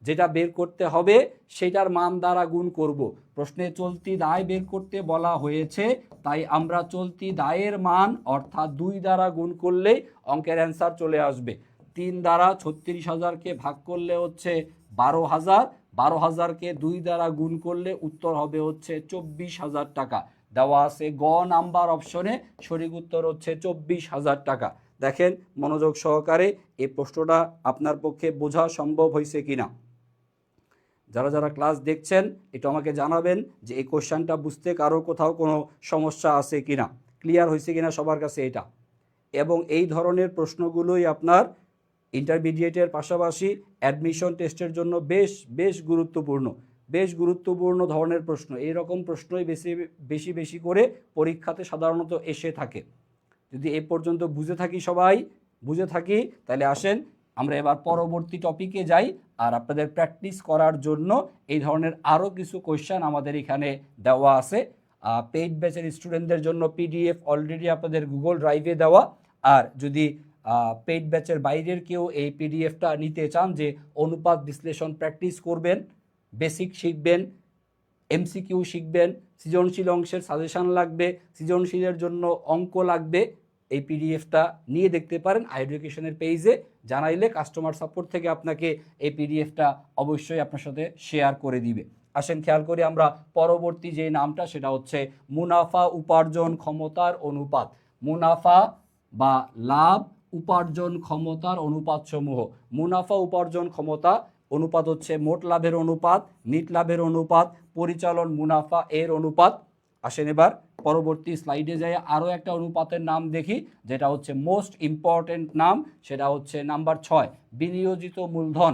যেটা বের করতে হবে সেটার মান দ্বারা গুণ করব। প্রশ্নে চলতি দায় বের করতে বলা হয়েছে, তাই আমরা চলতি দায়ের মান অর্থাৎ 2 দ্বারা গুণ করলেই অঙ্কের অ্যান্সার চলে আসবে। 3 দ্বারা 36,000কে ভাগ করলে হচ্ছে 12,000, 12,000কে 2 দ্বারা গুণ করলে উত্তর হবে হচ্ছে 24,000 টাকা। দেওয়া আছে গ নাম্বার অপশনে, সঠিক উত্তর হচ্ছে 24,000 টাকা। দেখেন মনোযোগ সহকারে এই প্রশ্নটা আপনার পক্ষে বোঝা সম্ভব হয়েছে কিনা। যারা যারা ক্লাস দেখছেন একটু আমাকে জানাবেন যে এই কোশ্চেনটা বুঝতে কারো কোথাও কোনো সমস্যা আছে কিনা, ক্লিয়ার হয়েছে কিনা সবার কাছে এটা। এবং এই ধরনের প্রশ্নগুলোই আপনার ইন্টারমিডিয়েটের পাশাপাশি অ্যাডমিশন টেস্টের জন্য বেশ গুরুত্বপূর্ণ ধরনের প্রশ্ন। এই রকম প্রশ্নই বেশি করে পরীক্ষাতে সাধারণত এসে থাকে। যদি এ পর্যন্ত বুঝে থাকি তাহলে আসেন আমরা এবার পরবর্তী টপিকে যাই। আর আপনাদের প্র্যাকটিস করার জন্য এই ধরনের আরও কিছু কোয়েশ্চেন আমাদের এখানে দেওয়া আছে। পেইড ব্যাচের স্টুডেন্টদের জন্য পিডিএফ অলরেডি আপনাদের গুগল ড্রাইভে দেওয়া। আর যদি পেইড ব্যাচের বাইরের কেউ এই পিডিএফটা নিতে চান, যে অনুপাত বিশ্লেষণ প্র্যাকটিস করবেন, বেসিক শিখবেন, এমসিকিউ শিখবেন, সৃজনশীল অংশের সাজেশান লাগবে, সৃজনশীলের জন্য অঙ্ক লাগবে, এই পিডিএফটা নিয়ে দেখতে পারেন এডুকেশনের পেজে। জানাইলে কাস্টমার সাপোর্ট থেকে আপনাকে এই পিডিএফটা অবশ্যই আপনার সাথে শেয়ার করে দিবে। আসেন খেয়াল করি আমরা পরবর্তী যে নামটা, সেটা হচ্ছে মুনাফা উপার্জন ক্ষমতার অনুপাত। মুনাফা বা লাভ উপার্জন ক্ষমতার অনুপাত সমূহ। মুনাফা উপার্জন ক্ষমতা অনুপাত হচ্ছে মোট লাভের অনুপাত, নিট লাভের অনুপাত, পরিচালন মুনাফা এর অনুপাত। আসেন এবার পরবর্তী স্লাইডে যাই আরও একটা অনুপাতের নাম দেখি, যেটা হচ্ছে মোস্ট ইম্পর্টেন্ট নাম, সেটা হচ্ছে নাম্বার 6 বিনিয়োজিত মূলধন।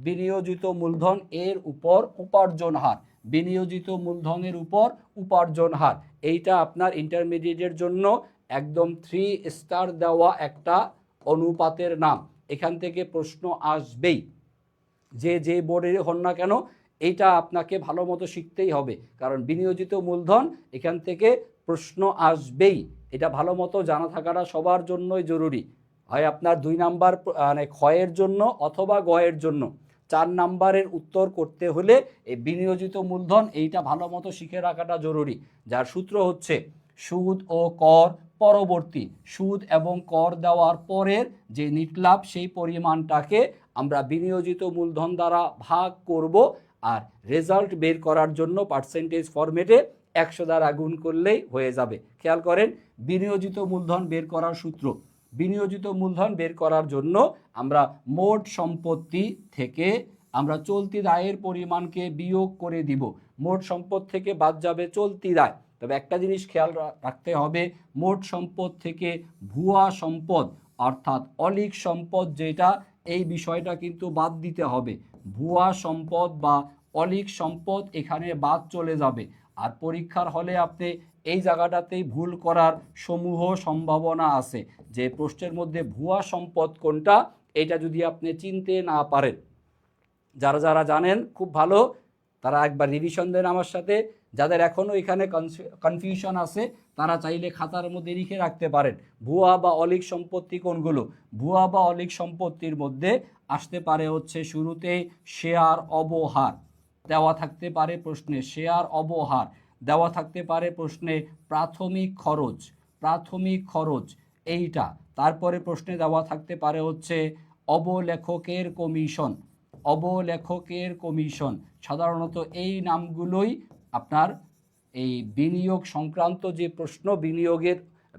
বিনিয়োজিত মূলধন এর উপর উপার্জন হার। বিনিয়োজিত মূলধনের উপর উপার্জন হার, এইটা আপনার ইন্টারমিডিয়েটের জন্য একদম 3 স্টার দেওয়া একটা অনুপাতের নাম। এখান থেকে প্রশ্ন আসবেই, যে বোর্ডের হন না কেন এইটা আপনাকে ভালো মতো শিখতেই হবে, কারণ বিনিয়োজিত মূলধন এখান থেকে প্রশ্ন আসবেই। এটা ভালো মতো জানা থাকাটা সবার জন্যই জরুরি, হয় আপনার 2 নাম্বার মানে ক্ষয়ের জন্য অথবা গয়ের জন্য। 4 নাম্বারের উত্তর করতে হলে এই বিনিয়োজিত মূলধন এইটা ভালো মতো শিখে রাখাটা জরুরি, যার সূত্র হচ্ছে সুদ ও কর পরবর্তী। সুদ এবং কর দেওয়ার পরের যে নিট লাভ সেই পরিমাণটাকে আমরা বিনিয়োজিত মূলধন দ্বারা ভাগ করব, আর রেজাল্ট বের করার জন্য পার্সেন্টেজ ফরম্যাটে 100 দ্বারা গুণ করলেই হয়ে যাবে। খেয়াল করেন বিনিয়োজিত মূলধন বের করার সূত্র। বিনিয়োজিত মূলধন বের করার জন্য আমরা মোট সম্পত্তি থেকে আমরা চলতি দায়ের পরিমাণকে বিয়োগ করে দিব। মোট সম্পদ থেকে বাদ যাবে চলতি দায়। তবে একটা জিনিস খেয়াল রাখতে হবে, মোট সম্পদ থেকে ভুয়া সম্পদ অর্থাৎ অলিক সম্পদ যেটা, এই বিষয়টা কিন্তু বাদ দিতে হবে। ভুয়া সম্পদ বা অলিক সম্পদ এখানে বাদ চলে যাবে। আর পরীক্ষার হলে আপনি এই জায়গাটাতেই ভুল করার সমূহ সম্ভাবনা আছে, যে প্রশ্নের মধ্যে ভুয়া সম্পদ কোনটা এটা যদি আপনি চিনতে না পারেন। যারা যারা জানেন খুব ভালো, তারা একবার রিভিশন দেন আমার সাথে। যাদের এখনও এখানে কনফিউশন আছে তারা চাইলে খাতার মধ্যে লিখে রাখতে পারেন ভুয়া বা অলিক সম্পত্তি কোনগুলো। ভুয়া বা অলিক সম্পত্তির মধ্যে আসতে পারে হচ্ছে শুরুতে শেয়ার অবহার দেওয়া থাকতে পারে প্রশ্নে, শেয়ার অবহার দেওয়া থাকতে পারে প্রশ্নে, প্রাথমিক খরচ এইটা। তারপরে প্রশ্নে দেওয়া থাকতে পারে হচ্ছে অবলেখকের কমিশন। সাধারণত এই নামগুলোই আপনার এই বিনিয়োগ সংক্রান্ত যে প্রশ্ন,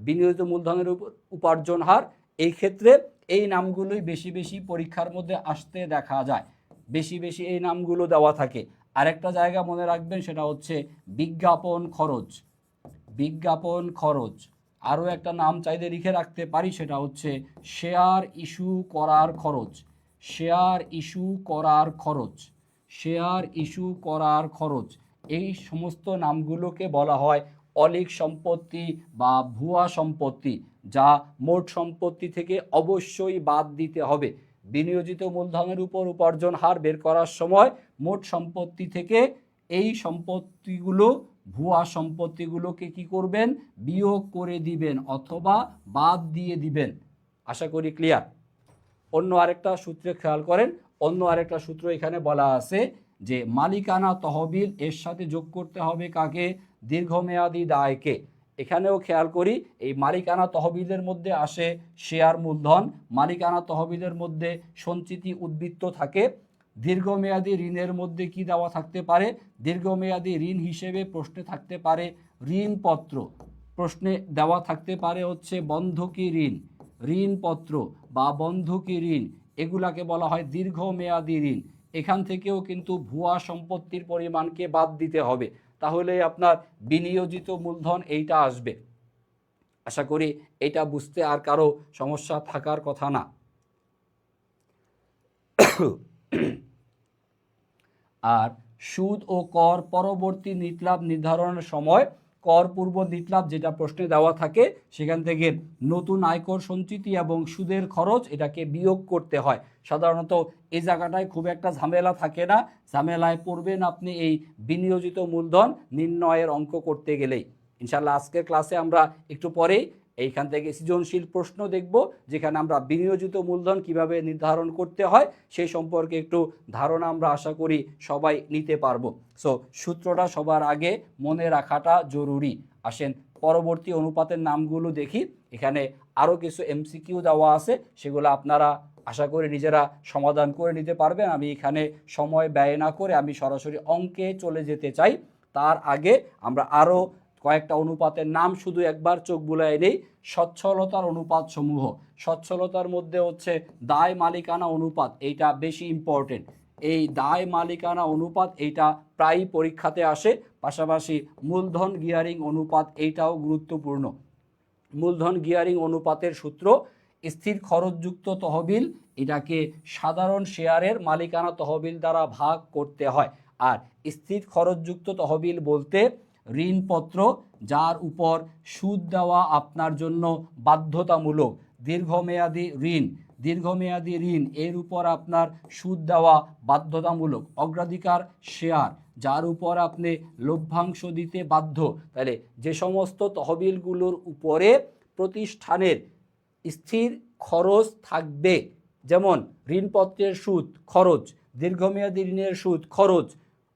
বিনিয়োজিত মূলধনের উপার্জন হার, এই ক্ষেত্রে এই নামগুলোই বেশি পরীক্ষার মধ্যে আসতে দেখা যায়, বেশি এই নামগুলো দেওয়া থাকে। আরেকটা জায়গা মনে রাখবেন, সেটা হচ্ছে বিজ্ঞাপন খরচ। আরও একটা নাম চাইলে লিখে রাখতে পারি, সেটা হচ্ছে শেয়ার ইস্যু করার খরচ। এই সমস্ত নামগুলোকে বলা হয় অলীক সম্পত্তি বা ভুয়া সম্পত্তি, যা মোট সম্পত্তি থেকে অবশ্যই বাদ দিতে হবে। বিনিয়োজিত মূলধনের উপর উপার্জন হার বের করার সময় মোট সম্পত্তি থেকে এই সম্পত্তিগুলো, ভুয়া সম্পত্তিগুলোকে কি করবেন, বিয়োগ করে দিবেন অথবা বাদ দিয়ে দিবেন। আশা করি ক্লিয়ার। অন্য আরেকটা সূত্রে খেয়াল করেন, অন্য আরেকটা সূত্র এখানে বলা আছে যে মালিকানা তহবিল এর সাথে যোগ করতে হবে কাকে, দীর্ঘমেয়াদী দায়কে। এখানেও খেয়াল করি, এই মালিকানা তহবিলের মধ্যে আসে শেয়ার মূলধন, মালিকানা তহবিলের মধ্যে সঞ্চিতি উদ্বৃত্ত থাকে। দীর্ঘমেয়াদী ঋণের মধ্যে কি দেওয়া থাকতে পারে, দীর্ঘমেয়াদী ঋণ হিসেবে প্রশ্নে থাকতে পারে ঋণপত্র, প্রশ্নে দেওয়া থাকতে পারে হচ্ছে বন্ধকি ঋণ, ঋণপত্র বা বন্ধকি ঋণ, এগুলাকে বলা হয় দীর্ঘমেয়াদী ঋণ। এখান থেকেও কিন্তু ভুয়া সম্পত্তির পরিমাণকে বাদ দিতে হবে, তাহলে আপনার বিনিয়োজিত মূলধন এইটা আসবে। আশা করি এটা বুঝতে আর কারো সমস্যা থাকার কথা না। আর সুদ ও কর পরবর্তী নিটলাভ নির্ধারণের সময় কর পূর্ব নিটলাভ যেটা প্রশ্নে দেওয়া থাকে সেখান থেকে নতুন আয়কর সঞ্চিতি এবং সুদের খরচ এটাকে বিয়োগ করতে হয়। সাধারণত এই জায়গাটায় খুব একটা ঝামেলা থাকে না, ঝামেলায় পড়বেন আপনি এই বিনিয়োজিত মূলধন নির্ণয়ের অঙ্ক করতে গেলেই। ইনশাল্লাহ আজকের ক্লাসে আমরা একটু পরেই এইখান থেকে সৃজনশীল প্রশ্ন দেখব, যেখানে আমরা বিনিয়োজিত মূলধন কিভাবে নির্ধারণ করতে হয় সেই সম্পর্কে একটু ধারণা আমরা আশা করি সবাই নিতে পারবো। সো সূত্রটা সবার আগে মনে রাখাটা জরুরি। আসেন পরবর্তী অনুপাতের নামগুলো দেখি। এখানে আরও কিছু এমসিকিউ দেওয়া আছে, সেগুলো আপনারা আশা করি নিজেরা সমাধান করে নিতে পারবেন। আমি এখানে সময় ব্যয় না করে আমি সরাসরি অঙ্কে চলে যেতে চাই। তার আগে আমরা আরও কয়েকটা অনুপাতের নাম শুধু একবার চোখ বুলায় নেই। সচ্ছলতার অনুপাত সমূহ, সচ্ছলতার মধ্যে হচ্ছে দায় মালিকানা অনুপাত, এইটা বেশি ইম্পর্টেন্ট। এই দায় মালিকানা অনুপাত এইটা প্রায়ই পরীক্ষাতে আসে। পাশাপাশি মূলধন গিয়ারিং অনুপাত এইটাও গুরুত্বপূর্ণ। মূলধন গিয়ারিং অনুপাতের সূত্র, স্থির খরচযুক্ত তহবিল এটাকে সাধারণ শেয়ারের মালিকানা তহবিল দ্বারা ভাগ করতে হয়। আর স্থির খরচযুক্ত তহবিল বলতে ঋণপত্র, যার উপর সুদ দেওয়া আপনার জন্য বাধ্যতামূলক, দীর্ঘমেয়াদী ঋণ, দীর্ঘমেয়াদী ঋণ এর উপর আপনার সুদ দেওয়া বাধ্যতামূলক। অগ্রাধিকার শেয়ার, যার উপর আপনি লভ্যাংশ দিতে বাধ্য। তাহলে যে সমস্ত তহবিলগুলোর উপরে প্রতিষ্ঠানের স্থির খরচ থাকবে, যেমন ঋণপত্রের সুদ খরচ, দীর্ঘমেয়াদী ঋণের সুদ খরচ,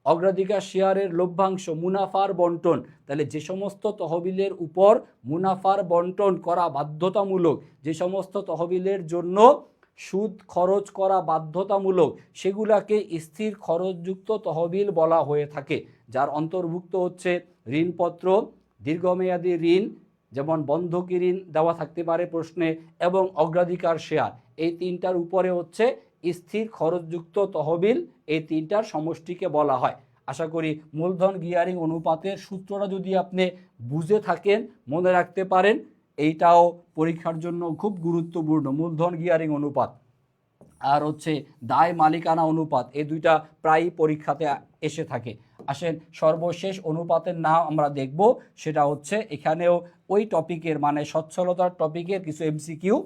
অগ্রাধিকার শেয়ারের লভ্যাংশ, মুনাফার বন্টন, তাহলে যে সমস্ত তহবিলের উপর মুনাফার বন্টন করা বাধ্যতামূলক, যে সমস্ত তহবিলের জন্য সুদ খরচ করা বাধ্যতামূলক, সেগুলাকে স্থির খরচযুক্ত তহবিল বলা হয়ে থাকে। যার অন্তর্ভুক্ত হচ্ছে ঋণপত্র, দীর্ঘমেয়াদী ঋণ যেমন বন্ধকি ঋণ দেওয়া থাকতে পারে প্রশ্নে, এবং অগ্রাধিকার শেয়ার। এই তিনটার উপরে হচ্ছে স্থির খরচযুক্ত তহবিল, এই তিনটার সমষ্টিকে বলা হয়। আশা করি মূলধন গিয়ারিং অনুপাতের সূত্রটা যদি আপনি বুঝে থাকেন, মনে রাখতে পারেন, এইটাও পরীক্ষার জন্য খুব গুরুত্বপূর্ণ, মূলধন গিয়ারিং অনুপাত। আর হচ্ছে দায় মালিকানা অনুপাত, এই দুইটা প্রায়ই পরীক্ষাতে এসে থাকে। আসেন সর্বশেষ অনুপাতের নাম আমরা দেখব, সেটা হচ্ছে এখানেও ওই টপিকের মানে সচ্ছলতার টপিকের কিছু এমসিকিউ।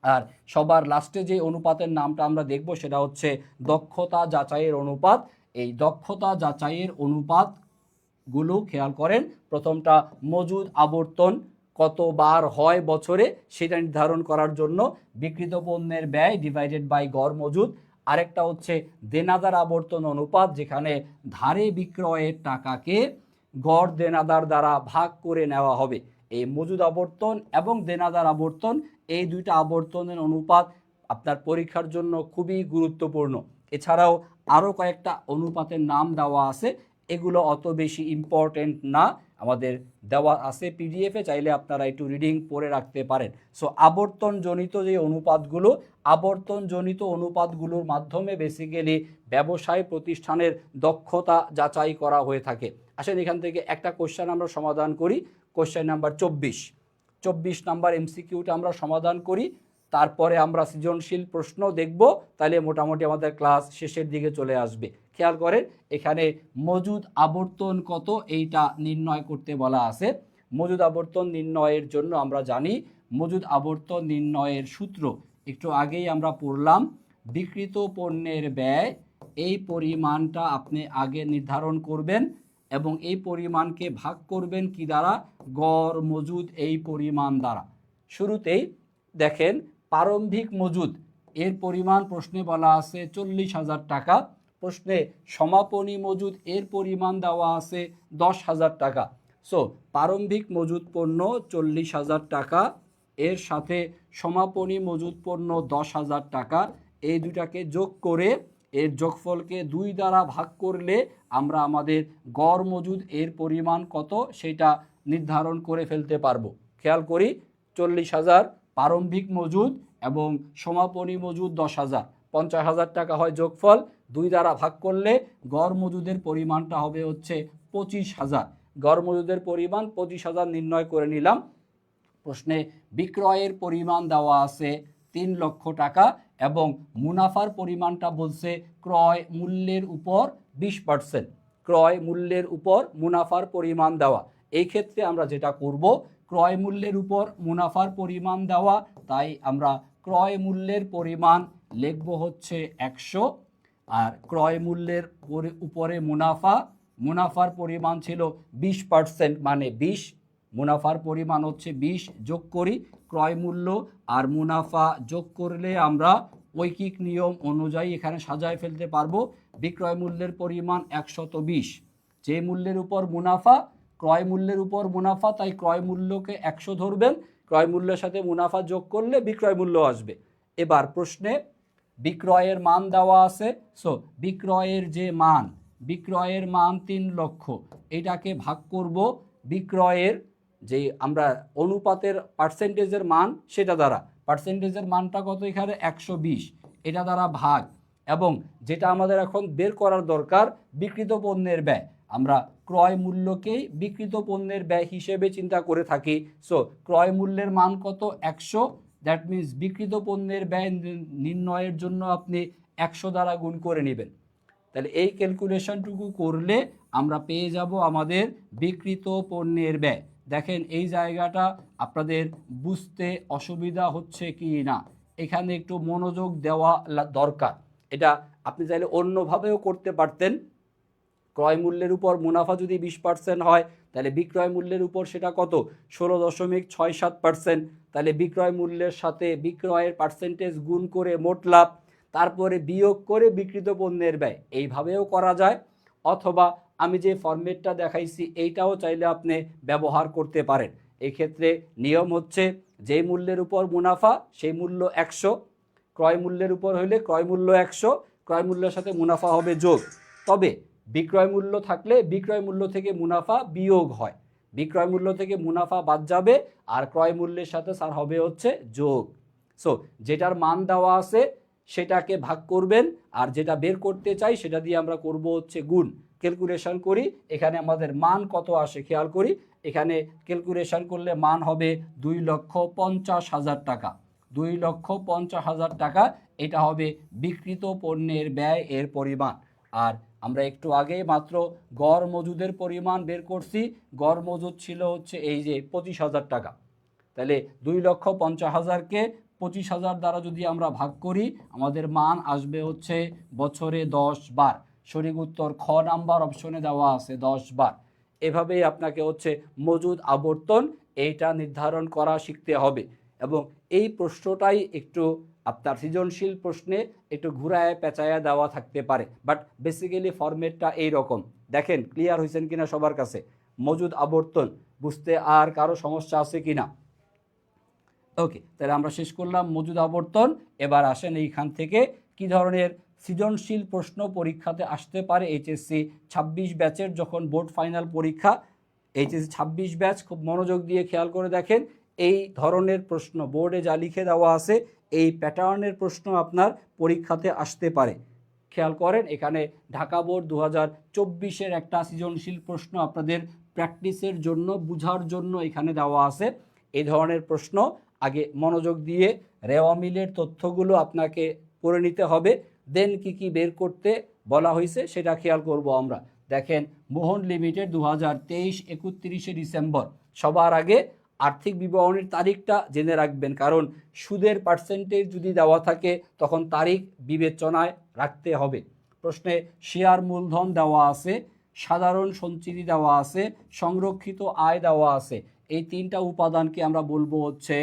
আর সবার লাস্টে যে অনুপাতের নামটা আমরা দেখব সেটা হচ্ছে দক্ষতা যাচাইয়ের অনুপাত। এই দক্ষতা যাচাইয়ের অনুপাতগুলো খেয়াল করেন। প্রথমটা মজুদ আবর্তন কতবার হয় বছরে সেটা নির্ধারণ করার জন্য বিক্রিত পণ্যের ব্যয় ডিভাইডেড বাই গড় মজুদ। আরেকটা হচ্ছে দেনাদার আবর্তন অনুপাত, যেখানে ধারে বিক্রয়ের টাকাকে গড় দেনাদার দ্বারা ভাগ করে নেওয়া হবে। এই মজুদ আবর্তন এবং দেনাদার আবর্তন, এই দুইটা আবর্তনের অনুপাত আপনার পরীক্ষার জন্য খুবই গুরুত্বপূর্ণ। এছাড়াও আরও কয়েকটা অনুপাতের নাম দেওয়া আছে, এগুলো অত বেশি ইম্পর্টেন্ট না, আমাদের দেওয়া আছে পিডিএফে, চাইলে আপনারা একটু রিডিং পড়ে রাখতে পারেন। সো আবর্তনজনিত যে অনুপাতগুলো, আবর্তনজনিত অনুপাতগুলোর মাধ্যমে বেসিক্যালি ব্যবসায় প্রতিষ্ঠানের দক্ষতা যাচাই করা হয়ে থাকে। আসেন এখান থেকে একটা কোশ্চেন আমরা সমাধান করি। কোশ্চেন নাম্বার 24 নাম্বার এমসিকিউটা আমরা সমাধান করি। তারপরে আমরা সৃজনশীল প্রশ্ন দেখব, তাহলে মোটামুটি আমাদের ক্লাস শেষের দিকে চলে আসবে। খেয়াল করেন এখানে মজুদ আবর্তন কত এইটা নির্ণয় করতে বলা আছে। মজুদ আবর্তন নির্ণয়ের জন্য আমরা জানি মজুদ আবর্তন নির্ণয়ের সূত্র একটু আগেই আমরা পড়লাম। বিক্রিত পণ্যের ব্যয় এই পরিমাণটা আপনি আগে নির্ধারণ করবেন এবং এই পরিমাণকে ভাগ করবেন কি দ্বারা, গড় মজুদ এই পরিমাণ দ্বারা। শুরুতেই দেখেন প্রারম্ভিক মজুদ এর পরিমাণ প্রশ্নে বলা আছে 40,000 টাকা। প্রশ্নে সমাপনী মজুদ এর পরিমাণ দেওয়া আছে 10,000 টাকা। সো প্রারম্ভিক মজুদ পণ্য 40,000 টাকা, এর সাথে সমাপনী মজুদ পণ্য 10,000 টাকা, এই দুটাকে যোগ করে এর যোগফলকে 2 দ্বারা ভাগ করলে আমরা আমাদের গড় মজুদ এর পরিমাণ কত সেটা নির্ধারণ করে ফেলতে পারবো। খেয়াল করি 40,000 প্রারম্ভিক মজুদ এবং সমাপনী মজুদ 10,000, 50,000 টাকা হয় যোগফল। 2 দ্বারা ভাগ করলে গড় মজুদের পরিমাণটা হবে হচ্ছে 25,000। গড় মজুদের পরিমাণ 25,000 নির্ণয় করে নিলাম। প্রশ্নে বিক্রয়ের পরিমাণ দেওয়া আছে 3 লক্ষ টাকা এবং মুনাফার পরিমাণটা বলছে ক্রয় মূল্যের উপর 20%। ক্রয় মূল্যের উপর মুনাফার পরিমাণ দেওয়া। এই ক্ষেত্রে আমরা যেটা করব, ক্রয় মূল্যের উপর মুনাফার পরিমাণ দেওয়া, তাই আমরা ক্রয় মূল্যের পরিমাণ লিখব হচ্ছে 100 আর ক্রয় মূল্যের উপরে মুনাফার পরিমাণ ছিল 20%, মানে 20, মুনাফার পরিমাণ হচ্ছে 20, যোগ করি ক্রয় মূল্য আর মুনাফা যোগ করলে আমরা ঐকিক নিয়ম অনুযায়ী এখানে সাজায় ফেলতে পারবো। বিক্রয় মূল্যের পরিমাণ 120, যে মূল্যের উপর মুনাফা, ক্রয় মূল্যের উপর মুনাফা, তাই ক্রয় মূল্যকে 100 ধরবেন, ক্রয় মূল্যের সাথে মুনাফা যোগ করলে বিক্রয় মূল্য আসবে। এবার প্রশ্নে বিক্রয়ের মান দেওয়া আছে। সো বিক্রয়ের যে মান, বিক্রয়ের মান 3 লক্ষ, এটাকে ভাগ করব বিক্রয়ের যে আমরা অনুপাতের পার্সেন্টেজের মান সেটা দ্বারা। পার্সেন্টেজের মানটা কত এখানে 120, এটা দ্বারা ভাগ, এবং যেটা আমাদের এখন বের করার দরকার বিক্রিত পণ্যের ব্যয়। আমরা ক্রয় মূল্যকেই বিক্রিত পণ্যের ব্যয় হিসেবে চিন্তা করে থাকি। সো ক্রয় মূল্যের মান কত 100, দ্যাট মিন্স বিক্রিত পণ্যের ব্যয় নির্ণয়ের জন্য আপনি 100 দ্বারা গুণ করে নেবেন। তাহলে এই ক্যালকুলেশনটুকু করলে আমরা পেয়ে যাব আমাদের বিক্রিত পণ্যের ব্যয়। দেখেন এই জায়গাটা আপনাদের বুঝতে অসুবিধা হচ্ছে কি না, এখানে একটু মনোযোগ দেওয়া দরকার। এটা আপনি চাইলে অন্যভাবেও করতে পারতেন। ক্রয় মূল্যের উপর মুনাফা যদি 20% হয়, তাহলে বিক্রয় মূল্যের উপর সেটা কত 16.67%। তাহলে বিক্রয় মূল্যের সাথে বিক্রয়ের পার্সেন্টেজ গুণ করে মোট লাভ, তারপরে বিয়োগ করে বিক্রিত পণ্যের ব্যয়, এইভাবেও করা যায়। অথবা আমি যে ফরম্যাটটা দেখাইছি এইটাও চাইলে আপনি ব্যবহার করতে পারেন। এই ক্ষেত্রে নিয়ম হচ্ছে যেই মূল্যের উপর মুনাফা সেই মূল্য 100, ক্রয় মূল্যের উপর হইলে ক্রয় মূল্য 100, ক্রয় মূল্যের সাথে মুনাফা হবে যোগ। তবে বিক্রয় মূল্য থাকলে বিক্রয় মূল্য থেকে মুনাফা বিয়োগ হয়, বিক্রয় মূল্য থেকে মুনাফা বাদ যাবে আর ক্রয় মূল্যের সাথে স্যার হবে হচ্ছে যোগ। সো যেটার মান দেওয়া আছে সেটাকে ভাগ করবেন, আর যেটা বের করতে চাই সেটা দিয়ে আমরা করব হচ্ছে গুণ। ক্যালকুলেশন করি, এখানে আমাদের মান কত আসে খেয়াল করি। এখানে ক্যালকুলেশন করলে মান হবে 2,50,000 টাকা। 2,50,000 টাকা, এটা হবে বিক্রিত পণ্যের ব্যয় এর পরিমাণ। আর আমরা একটু আগে মাত্র গড় মজুদের পরিমাণ বের করছি। গড় মজুদ ছিল হচ্ছে এই যে 25,000 টাকা। তাহলে 2,50,000কে 25,000 দ্বারা যদি আমরা ভাগ করি, আমাদের মান আসবে হচ্ছে বছরে 10 বার। সঠিক উত্তর খ নাম্বার অপশনে দেওয়া আছে 10 বার। এভাবেই আপনাকে হচ্ছে মজুদ আবর্তন এইটা নির্ধারণ করা শিখতে হবে। এবং এই প্রশ্নটাই একটু আপনার সৃজনশীল প্রশ্নে একটু ঘুরায় পেঁচায়া দেওয়া থাকতে পারে, বাট বেসিক্যালি ফরম্যাটটা এইরকম। দেখেন ক্লিয়ার হয়েছেন কিনা সবার কাছে? মজুদ আবর্তন বুঝতে আর কারো সমস্যা আছে কিনা? ওকে, তাহলে আমরা শেষ করলাম মজুদ আবর্তন। এবার আসেন এইখান থেকে কি ধরনের সৃজনশীল প্রশ্ন পরীক্ষাতে আসতে পারে। এইচএসসি 26 ব্যাচের যখন বোর্ড ফাইনাল পরীক্ষা, এইচএসসি 26 ব্যাচ খুব মনোযোগ দিয়ে খেয়াল করে দেখেন, এই ধরনের প্রশ্ন বোর্ডে যা লিখে দেওয়া আছে এই প্যাটার্নের প্রশ্ন আপনার পরীক্ষাতে আসতে পারে। খেয়াল করেন এখানে ঢাকা বোর্ড 2024-এর একটা সৃজনশীল প্রশ্ন আপনাদের প্র্যাকটিসের জন্য, বুঝার জন্য এখানে দেওয়া আছে। এই ধরনের প্রশ্ন আগে মনোযোগ দিয়ে রেওয়া মিলের তথ্যগুলো আপনাকে পড়ে নিতে হবে। দেন কি বের করতে বলা হয়েছে সেটা খেয়াল করব আমরা। দেখেন, মোহন লিমিটেড 2023 31শে ডিসেম্বর। সবার আগে আর্থিক বিবরণীর তারিখটা জেনে রাখবেন, কারণ সুদের পার্সেন্টেজ যদি দেওয়া থাকে তখন তারিখ বিবেচনায় রাখতে হবে। প্রশ্নে শেয়ার মূলধন দেওয়া আছে, সাধারণ সঞ্চিতি দেওয়া আছে, সংরক্ষিত আয় দেওয়া আছে। এই তিনটা উপাদানকে আমরা বলবো হচ্ছে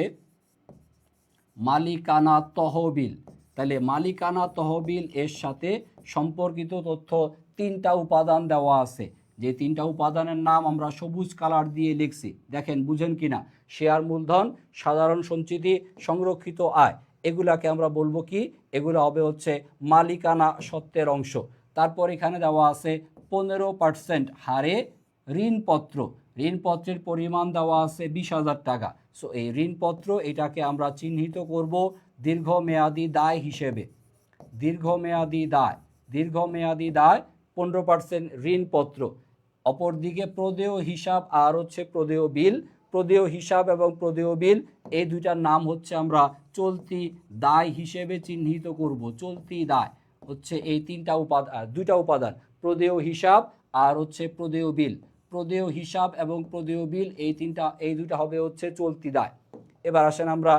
মালিকানা তহবিল। তাহলে মালিকানা তহবিল এর সাথে সম্পর্কিত তথ্য তিনটা উপাদান দেওয়া আছে, যে তিনটা উপাদানের নাম আমরা সবুজ কালার দিয়ে লিখছি। দেখেন বুঝেন কিনা? শেয়ার মূলধন, সাধারণ সঞ্চিতি, সংরক্ষিত আয়, এগুলাকে আমরা বলবো কি? এগুলো হবে হচ্ছে মালিকানা সত্ত্বের অংশ। তারপর এখানে দেওয়া আছে 15% হারে ঋণপত্র। ঋণপত্রের পরিমাণ দেওয়া আছে 20,000 টাকা। সো এই ঋণপত্র এটাকে আমরা চিহ্নিত করব দীর্ঘমেয়াদী দায় হিসেবে। দীর্ঘমেয়াদী দায় 15% ঋণপত্র। অপরদিকে প্রদেয় হিসাব আর হচ্ছে প্রদেয় বিল। প্রদেয় হিসাব এবং প্রদেয় বিল এই দুইটার নাম হচ্ছে আমরা চলতি দায় হিসেবে চিহ্নিত করব। চলতি দায় হচ্ছে এই দুইটা উপাদান, প্রদেয় হিসাব আর হচ্ছে প্রদেয় বিল। প্রদেয় হিসাব এবং প্রদেয় বিল এই দুইটা হবে হচ্ছে চলতি দায়। এবার আসেন আমরা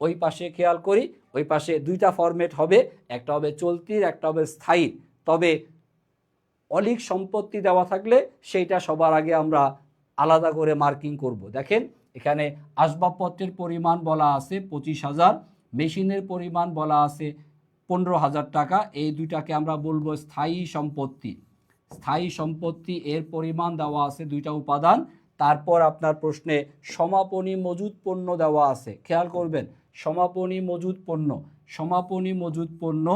ওই পাশে খেয়াল করি। ওই পাশে দুইটা ফরম্যাট হবে, একটা হবে চলতির, একটা হবে স্থায়ী। তবে অলিক সম্পত্তি দেওয়া থাকলে সেইটা সবার আগে আমরা আলাদা করে মার্কিং করব। দেখেন এখানে আসবাবপত্রের পরিমাণ বলা আছে 25,000, মেশিনের পরিমাণ বলা আছে 15,000 টাকা। এই দুইটাকে আমরা বলবো স্থায়ী সম্পত্তি। স্থায়ী সম্পত্তি এর পরিমাণ দেওয়া আছে দুইটা উপাদান। তারপর আপনার প্রশ্নে সমাপনী মজুদ পণ্য দেওয়া আছে, খেয়াল করবেন। সমাপনী মজুদ পণ্য,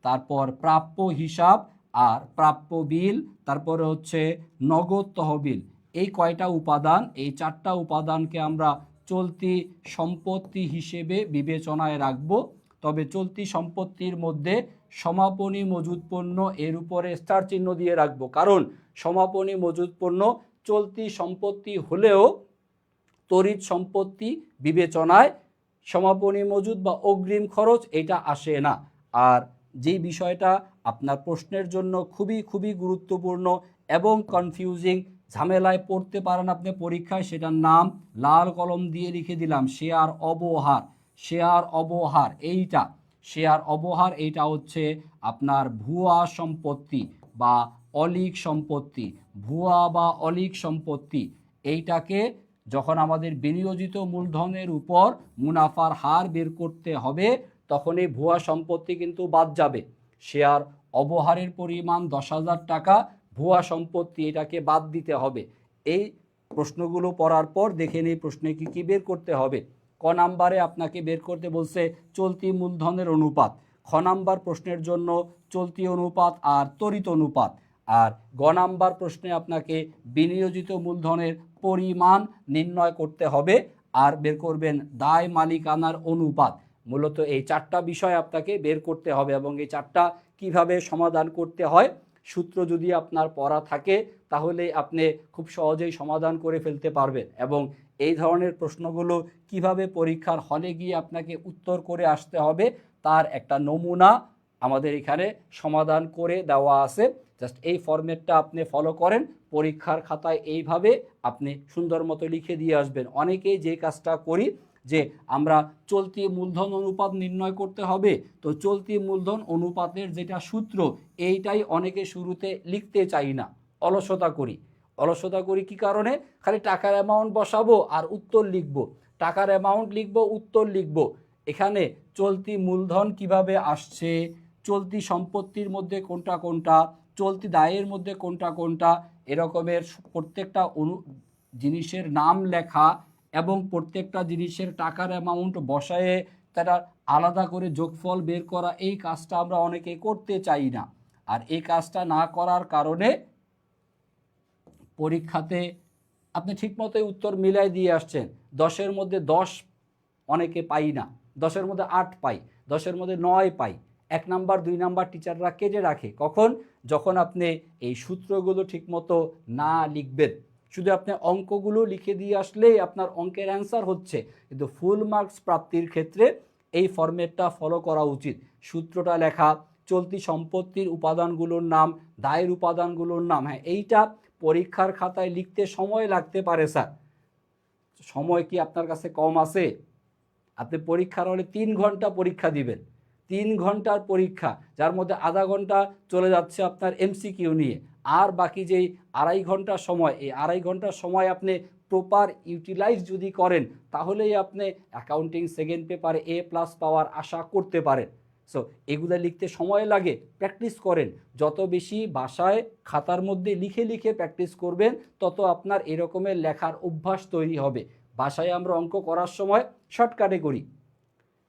তারপর প্রাপ্য হিসাব আর প্রাপ্য বিল, তারপরে হচ্ছে নগদ তহবিল। এই কয়টা উপাদান, এই চারটা উপাদানকে আমরা চলতি সম্পত্তি হিসেবে বিবেচনায় রাখব। তবে চলতি সম্পত্তির মধ্যে সমাপনী মজুদ পণ্য এর উপরে স্টার চিহ্ন দিয়ে রাখবো, কারণ সমাপনী মজুদ পণ্য চলতি সম্পত্তি হলেও তড়িৎ সম্পত্তি বিবেচনায় সমাপনী মজুদ বা অগ্রিম খরচ এটা আসে না। আর যেই বিষয়টা আপনার প্রশ্নের জন্য খুবই গুরুত্বপূর্ণ এবং কনফিউজিং, ঝামেলায় পড়তে পারেন আপনি পরীক্ষায়, সেটার নাম লাল কলম দিয়ে লিখে দিলাম, শেয়ার অবহার। এইটা হচ্ছে আপনার ভুয়া সম্পত্তি বা অলিক সম্পত্তি। ভুয়া বা অলিক সম্পত্তি এইটাকে যখন আমাদের বিনিয়োজিত মূলধনের উপর মুনাফার হার বের করতে হবে তখন এই ভুয়া সম্পত্তি কিন্তু বাদ যাবে। শেয়ার অবহারের পরিমাণ 10,000 টাকা, ভুয়া সম্পত্তি এটাকে বাদ দিতে হবে। এই প্রশ্নগুলো পড়ার পর দেখে নিই প্রশ্নে কি বের করতে হবে। ক নাম্বারে আপনাকে বের করতে বলছে চলতি মূলধনের অনুপাত। খ নাম্বার প্রশ্নের জন্য চলতি অনুপাত আর তড়িৎ অনুপাত। আর গ নাম্বার প্রশ্নে আপনাকে বিনিয়োজিত মূলধনের পরিমাণ নির্ণয় করতে হবে আর বের করবেন দায় মালিকানার অনুপাত। মূলত এই চারটা বিষয় আপনাকে বের করতে হবে এবং এই চারটা কিভাবে সমাধান করতে হয় সূত্র যদি আপনার পড়া থাকে তাহলে আপনি খুব সহজেই সমাধান করে ফেলতে পারবেন। এবং এই ধরনের প্রশ্নগুলো কিভাবে পরীক্ষার হলে গিয়ে আপনাকে উত্তর করে আসতে হবে তার একটা নমুনা আমাদের এখানে সমাধান করে দেওয়া আছে। জাস্ট এই ফরম্যাটটা আপনি ফলো করেন, পরীক্ষার খাতায় এইভাবে আপনি সুন্দর মতো লিখে দিয়ে আসবেন। অনেকেই যে কাজটা করি যে আমরা চলতি মূলধন অনুপাত নির্ণয় করতে হবে, তো চলতি মূলধন অনুপাতের যেটা সূত্র এইটাই অনেকে শুরুতে লিখতে চাই না, অলসতা করি কি কারণে? খালি টাকার অ্যামাউন্ট বসাবো আর উত্তর লিখবো, টাকার অ্যামাউন্ট লিখবো, উত্তর লিখবো। এখানে চলতি মূলধন কিভাবে আসছে, চলতি সম্পত্তির মধ্যে কোনটা, চলতি দায়ের মধ্যে কোনটা, এরকমের প্রত্যেকটা জিনিসের নাম লেখা এবং প্রত্যেকটা জিনিসের টাকার অ্যামাউন্ট বসায়ে তারা আলাদা করে যোগফল বের করা, এই কাজটা আমরা অনেকে করতে চাই না। আর এই কাজটা না করার কারণে পরীক্ষাতে আপনি ঠিকমতোই উত্তর মিলাই দিয়ে আসছেন, 10-এর মধ্যে 10 অনেকে পাই না, 10-এর মধ্যে 8 পাই, 10-এর মধ্যে 9 পাই। 1 নাম্বার 2 নাম্বার টিচাররা কেটে রাখে কখন? যখন আপনি এই সূত্রগুলো ঠিকমতো না লিখবেন। শুধু আপনি অঙ্কগুলো লিখে দিয়ে আসলেই আপনার অঙ্কের অ্যান্সার হচ্ছে, কিন্তু ফুল মার্কস প্রাপ্তির ক্ষেত্রে এই ফরম্যাটটা ফলো করা উচিত। সূত্রটা লেখা, চলতি সম্পত্তির উপাদানগুলোর নাম, দায়ের উপাদানগুলোর নাম। হ্যাঁ, এইটা পরীক্ষার খাতায় লিখতে সময় লাগতে পারে স্যার। সময় কি আপনার কাছে কম আছে? আপনি পরীক্ষার হলে 3 ঘন্টা পরীক্ষা দিবেন, 3 ঘন্টার পরীক্ষা, যার মধ্যে আধা ঘন্টা চলে যাচ্ছে আপনার এমসিকিউ নিয়ে, আর বাকি যেই 2.5 ঘন্টা সময়, এই 2.5 ঘন্টার সময় আপনি প্রপার ইউটিলাইজ যদি করেন, তাহলেই আপনি অ্যাকাউন্টিং সেকেন্ড পেপারে A+ পাওয়ার আশা করতে পারেন। সো এগুলো লিখতে সময় লাগে, প্র্যাকটিস করেন। যত বেশি বাসায় খাতার মধ্যে লিখে লিখে প্র্যাকটিস করবেন, তত আপনার এরকমের লেখার অভ্যাস তৈরি হবে। বাসায় আমরা অঙ্ক করার সময় শর্টকাটে করি,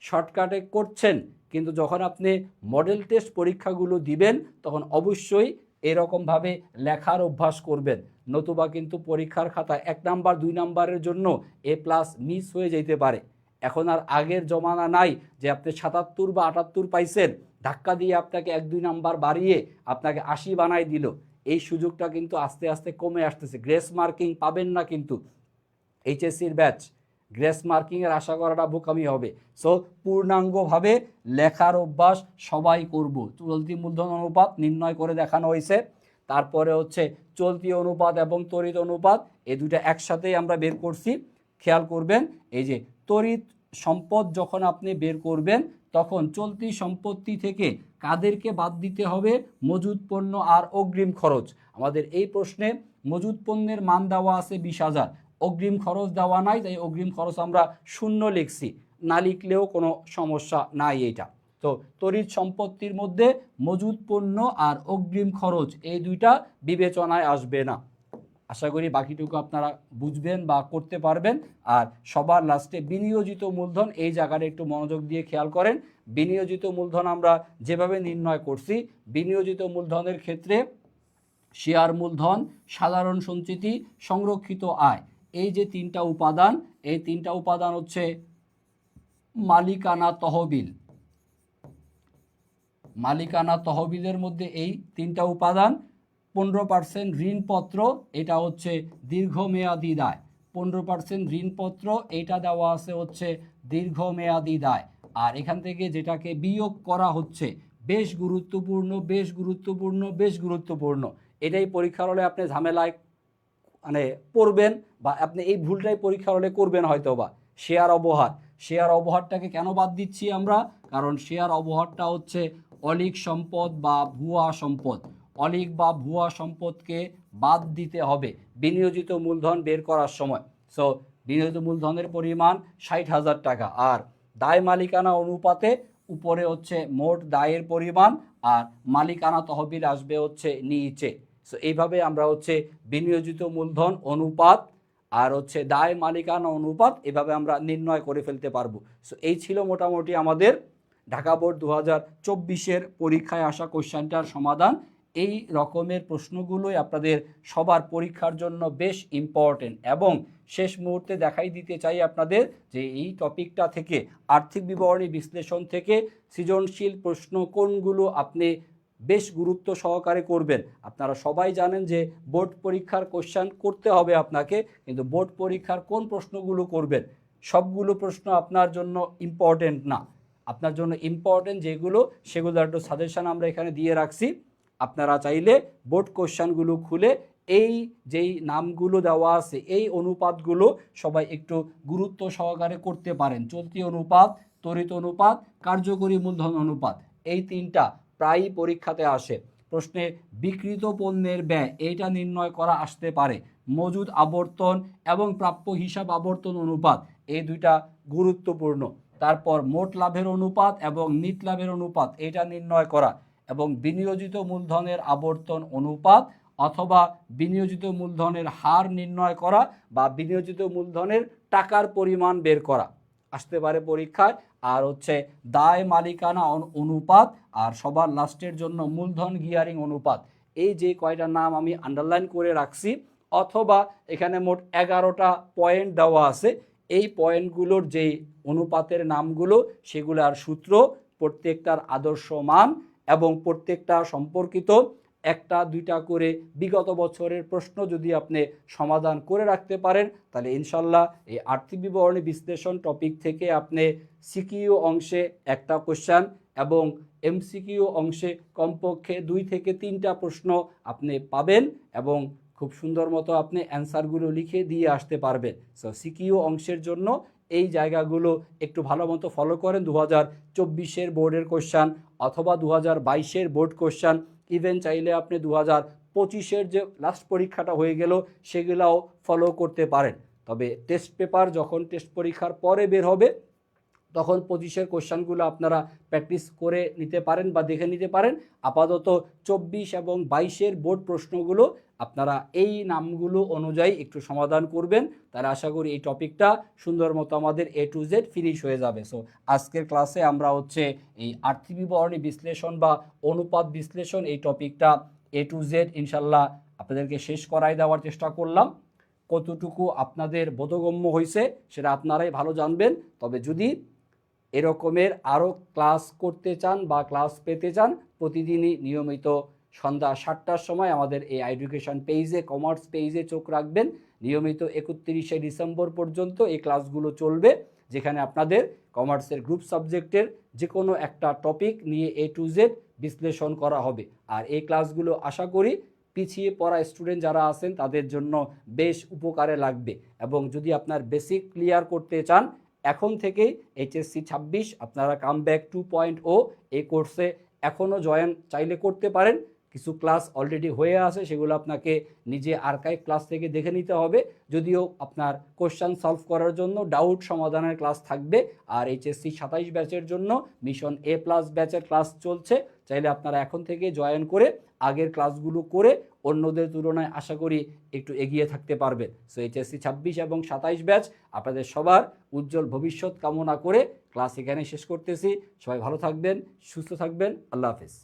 শর্টকাটে করছেন, কিন্তু যখন আপনি মডেল টেস্ট পরীক্ষাগুলো দিবেন, তখন অবশ্যই এরকমভাবে লেখার অভ্যাস করবেন। নতুবা কিন্তু পরীক্ষার খাতা 1 নাম্বার 2 নাম্বারের জন্য A+ মিস হয়ে যেতে পারে। এখন আর আগের জমানা নাই যে আপনি 77 বা 78 পাইছেন, ধাক্কা দিয়ে আপনাকে 1-2 নাম্বার বাড়িয়ে আপনাকে 80 বানাই দিল। এই সুযোগটা কিন্তু আস্তে আস্তে কমে আসতেছে। গ্রেস মার্কিং পাবেন না কিন্তু এইচএসসির ব্যাচ, গ্রেস মার্কিংয়ের আশা করাটা বোকামি হবে। সো পূর্ণাঙ্গভাবে লেখার অভ্যাস সবাই করব। চলতি মূলধন অনুপাত নির্ণয় করে দেখানো হয়েছে, তারপরে হচ্ছে চলতি অনুপাত এবং তড়িৎ অনুপাত, এই দুটো একসাথেই আমরা বের করছি। খেয়াল করবেন, এই যে তড়িৎ সম্পদ যখন আপনি বের করবেন, তখন চলতি সম্পত্তি থেকে কাদেরকে বাদ দিতে হবে? মজুদ পণ্য আর অগ্রিম খরচ। আমাদের এই প্রশ্নে মজুদ পণ্যের মান দেওয়া আছে 20,000, অগ্রিম খরচ দেওয়া নাই, তাই অগ্রিম খরচ আমরা 0 লিখছি, না লিখলেও কোনো সমস্যা নাই এটা। তো তড়িৎ সম্পত্তির মধ্যে মজুদ পণ্য আর অগ্রিম খরচ এই দুইটা বিবেচনায় আসবে না। আশা করি বাকিটুকু আপনারা বুঝবেন বা করতে পারবেন। আর সবার লাস্টে বিনিয়োজিত মূলধন, এই জায়গাটা একটু মনোযোগ দিয়ে খেয়াল করেন। বিনিয়োজিত মূলধন আমরা যেভাবে নির্ণয় করছি, বিনিয়োজিত মূলধনের ক্ষেত্রে শেয়ার মূলধন, সাধারণ সঞ্চিতি, সংরক্ষিত আয়, এই যে 3টা উপাদান, এই 3টা উপাদান হচ্ছে মালিকানা তহবিল। মালিকানা তহবিলের মধ্যে এই 3টা উপাদান। 15% ঋণপত্র, এটা হচ্ছে দীর্ঘমেয়াদী দায়। 15% ঋণপত্র, এটা দেওয়া আছে হচ্ছে দীর্ঘমেয়াদী দায়। আর এখান থেকে যেটাকে বিয়োগ করা হচ্ছে, বেশ গুরুত্বপূর্ণ, বেশ গুরুত্বপূর্ণ, বেশ গুরুত্বপূর্ণ। এটাই পরীক্ষার হলে আপনি ঝামেলায় মানে পড়বেন, বা আপনি এই ভুলটাই পরীক্ষার হলে করবেন হয়তো বা। শেয়ার অবহার, শেয়ার অবহারটাকে কেন বাদ দিচ্ছি আমরা? কারণ শেয়ার অবহারটা হচ্ছে অলিক সম্পদ বা ভুয়া সম্পদ। অলিক বা ভুয়া সম্পদকে বাদ দিতে হবে বিনিয়োজিত মূলধন বের করার সময়। সো বিনিয়োজিত মূলধনের পরিমাণ 60,000 টাকা, আর দায় মালিকানা অনুপাতে উপরে হচ্ছে মোট দায়ের পরিমাণ, আর মালিকানা তহবিল আসবে হচ্ছে নিচে। সো এইভাবে আমরা হচ্ছে বিনিয়োজিত মূলধন অনুপাত আর হচ্ছে দায় মালিকানা অনুপাত এভাবে আমরা নির্ণয় করে ফেলতে পারবো। সো এই ছিল মোটামুটি আমাদের ঢাকা বোর্ড 2024-এর পরীক্ষায় আসা কোশ্চেনটার সমাধান। এই রকমের প্রশ্নগুলোই আপনাদের সবার পরীক্ষার জন্য বেশ ইম্পর্টেন্ট, এবং শেষ মুহূর্তে দেখাই দিতে চাই আপনাদের যে এই টপিকটা থেকে, আর্থিক বিবরণী বিশ্লেষণ থেকে সৃজনশীল প্রশ্ন কোনগুলো আপনি বেশ গুরুত্ব সহকারে করবেন। আপনারা সবাই জানেন যে বোর্ড পরীক্ষার কোশ্চেন করতে হবে আপনাকে, কিন্তু বোর্ড পরীক্ষার কোন প্রশ্নগুলো করবেন, সবগুলো প্রশ্ন আপনার জন্য ইম্পর্টেন্ট না। আপনার জন্য ইম্পর্টেন্ট যেগুলো, সেগুলো একটু সাজেশন আমরা এখানে দিয়ে রাখছি। আপনারা চাইলে বোর্ড কোশ্চেনগুলো খুলে এই যেই নামগুলো দেওয়া আছে, এই অনুপাতগুলো সবাই একটু গুরুত্ব সহকারে করতে পারেন। চলতি অনুপাত, তড়িৎ অনুপাত, কার্যকরী মূলধন অনুপাত, এই 3টা প্রায়ই পরীক্ষাতে আসে। প্রশ্নে বিক্রিত পণ্যের ব্যয়, এইটা নির্ণয় করা আসতে পারে। মজুদ আবর্তন এবং প্রাপ্য হিসাব আবর্তন অনুপাত, এই দুইটা গুরুত্বপূর্ণ। তারপর মোট লাভের অনুপাত এবং নিট লাভের অনুপাত, এটা নির্ণয় করা, এবং বিনিয়োজিত মূলধনের আবর্তন অনুপাত অথবা বিনিয়োজিত মূলধনের হার নির্ণয় করা, বা বিনিয়োজিত মূলধনের টাকার পরিমাণ বের করা আসতে পারে পরীক্ষায়। আর হচ্ছে দায় মালিকানা অনুপাত, আর সবার লাস্টের জন্য মূলধন গিয়ারিং অনুপাত। এই যে কয়টা নাম আমি আন্ডারলাইন করে রাখছি, অথবা এখানে মোট 11টা পয়েন্ট দেওয়া আছে, এই পয়েন্টগুলোর যেই অনুপাতের নামগুলো, সেগুলোর সূত্র, প্রত্যেকটার আদর্শ মান এবং প্রত্যেকটা সম্পর্কিত একটা দুইটা করে বিগত বছরের প্রশ্ন যদি আপনি সমাধান করে রাখতে পারেন, তাহলে ইনশাল্লাহ এই আর্থিক বিবরণী বিশ্লেষণ টপিক থেকে আপনি সিকিউ অংশে একটা কোশ্চেন এবং এমসিকিউ অংশে কমপক্ষে 2 থেকে 3টা প্রশ্ন আপনি পাবেন এবং খুব সুন্দর মতো আপনি অ্যান্সারগুলো লিখে দিয়ে আসতে পারবেন। সো সিকিউ অংশের জন্য এই জায়গাগুলো একটু ভালো মতো ফলো করেন। 2024-এর বোর্ডের কোশ্চান অথবা 2022-এর বোর্ড কোশ্চান, ইভেন চাইলে আপনি 2025-এর যে লাস্ট পরীক্ষাটা হয়ে গেল সেগুলাও ফলো করতে পারেন। তবে টেস্ট পেপার যখন টেস্ট পরীক্ষার পরে বের হবে তখন 25-এর কোশ্চানগুলো আপনারা প্র্যাকটিস করে নিতে পারেন বা দেখে নিতে পারেন। আপাতত 24 এবং 22-এর বোর্ড প্রশ্নগুলো আপনারা এই নামগুলো অনুযায়ী একটু সমাধান করবেন, তাহলে আশা করি এই টপিকটা সুন্দর মতো আমাদের A to Z ফিনিশ হয়ে যাবে। সো আজকের ক্লাসে আমরা হচ্ছে এই আর্থিক বিবরণী বিশ্লেষণ বা অনুপাত বিশ্লেষণ এই টপিকটা A to Z ইনশাল্লাহ আপনাদেরকে শেষ করাই দেওয়ার চেষ্টা করলাম। কতটুকু আপনাদের বোধগম্য হয়েছে সেটা আপনারাই ভালো জানবেন। তবে যদি এরকমের আরও ক্লাস করতে চান বা ক্লাস পেতে চান, প্রতিদিনই নিয়মিত সন্ধ্যা 7টার সময় আমাদের এই এডুকেশন পেজে, কমার্স পেজে চোখ রাখবেন। নিয়মিত 31শে ডিসেম্বর পর্যন্ত এই ক্লাসগুলো চলবে, যেখানে আপনাদের কমার্সের গ্রুপ সাবজেক্টের যে কোনো একটা টপিক নিয়ে A to Z বিশ্লেষণ করা হবে। আর এই ক্লাসগুলো আশা করি পিছিয়ে পড়া স্টুডেন্ট যারা আছেন তাদের জন্য বেশ উপকারে লাগবে। এবং যদি আপনার বেসিক ক্লিয়ার করতে চান, এখন থেকেই HSC 26 আপনারা কামব্যাক 2.0 এই কোর্সে এখনও জয়েন চাইলে করতে পারেন। কিছু ক্লাস অলরেডি হয়ে আছে, সেগুলো আপনাকে নিজে আর্কাইভ ক্লাস থেকে দেখে নিতে হবে। যদিও আপনার কোশ্চেন সলভ করার জন্য ডাউট সমাধানের ক্লাস থাকবে। আর HSC 27 ব্যাচের জন্য মিশন A+ ব্যাচের ক্লাস চলছে, চাইলে আপনারা এখন থেকে জয়েন করে আগের ক্লাসগুলো করে অন্যদের তুলনায় আশা করি একটু এগিয়ে থাকতে পারবেন। সো HSC 26 এবং 27 ব্যাচ আপনাদের সবার উজ্জ্বল ভবিষ্যৎ কামনা করে ক্লাস এখানে শেষ করতেছি। সবাই ভালো থাকবেন, সুস্থ থাকবেন। আল্লাহ হাফেজ।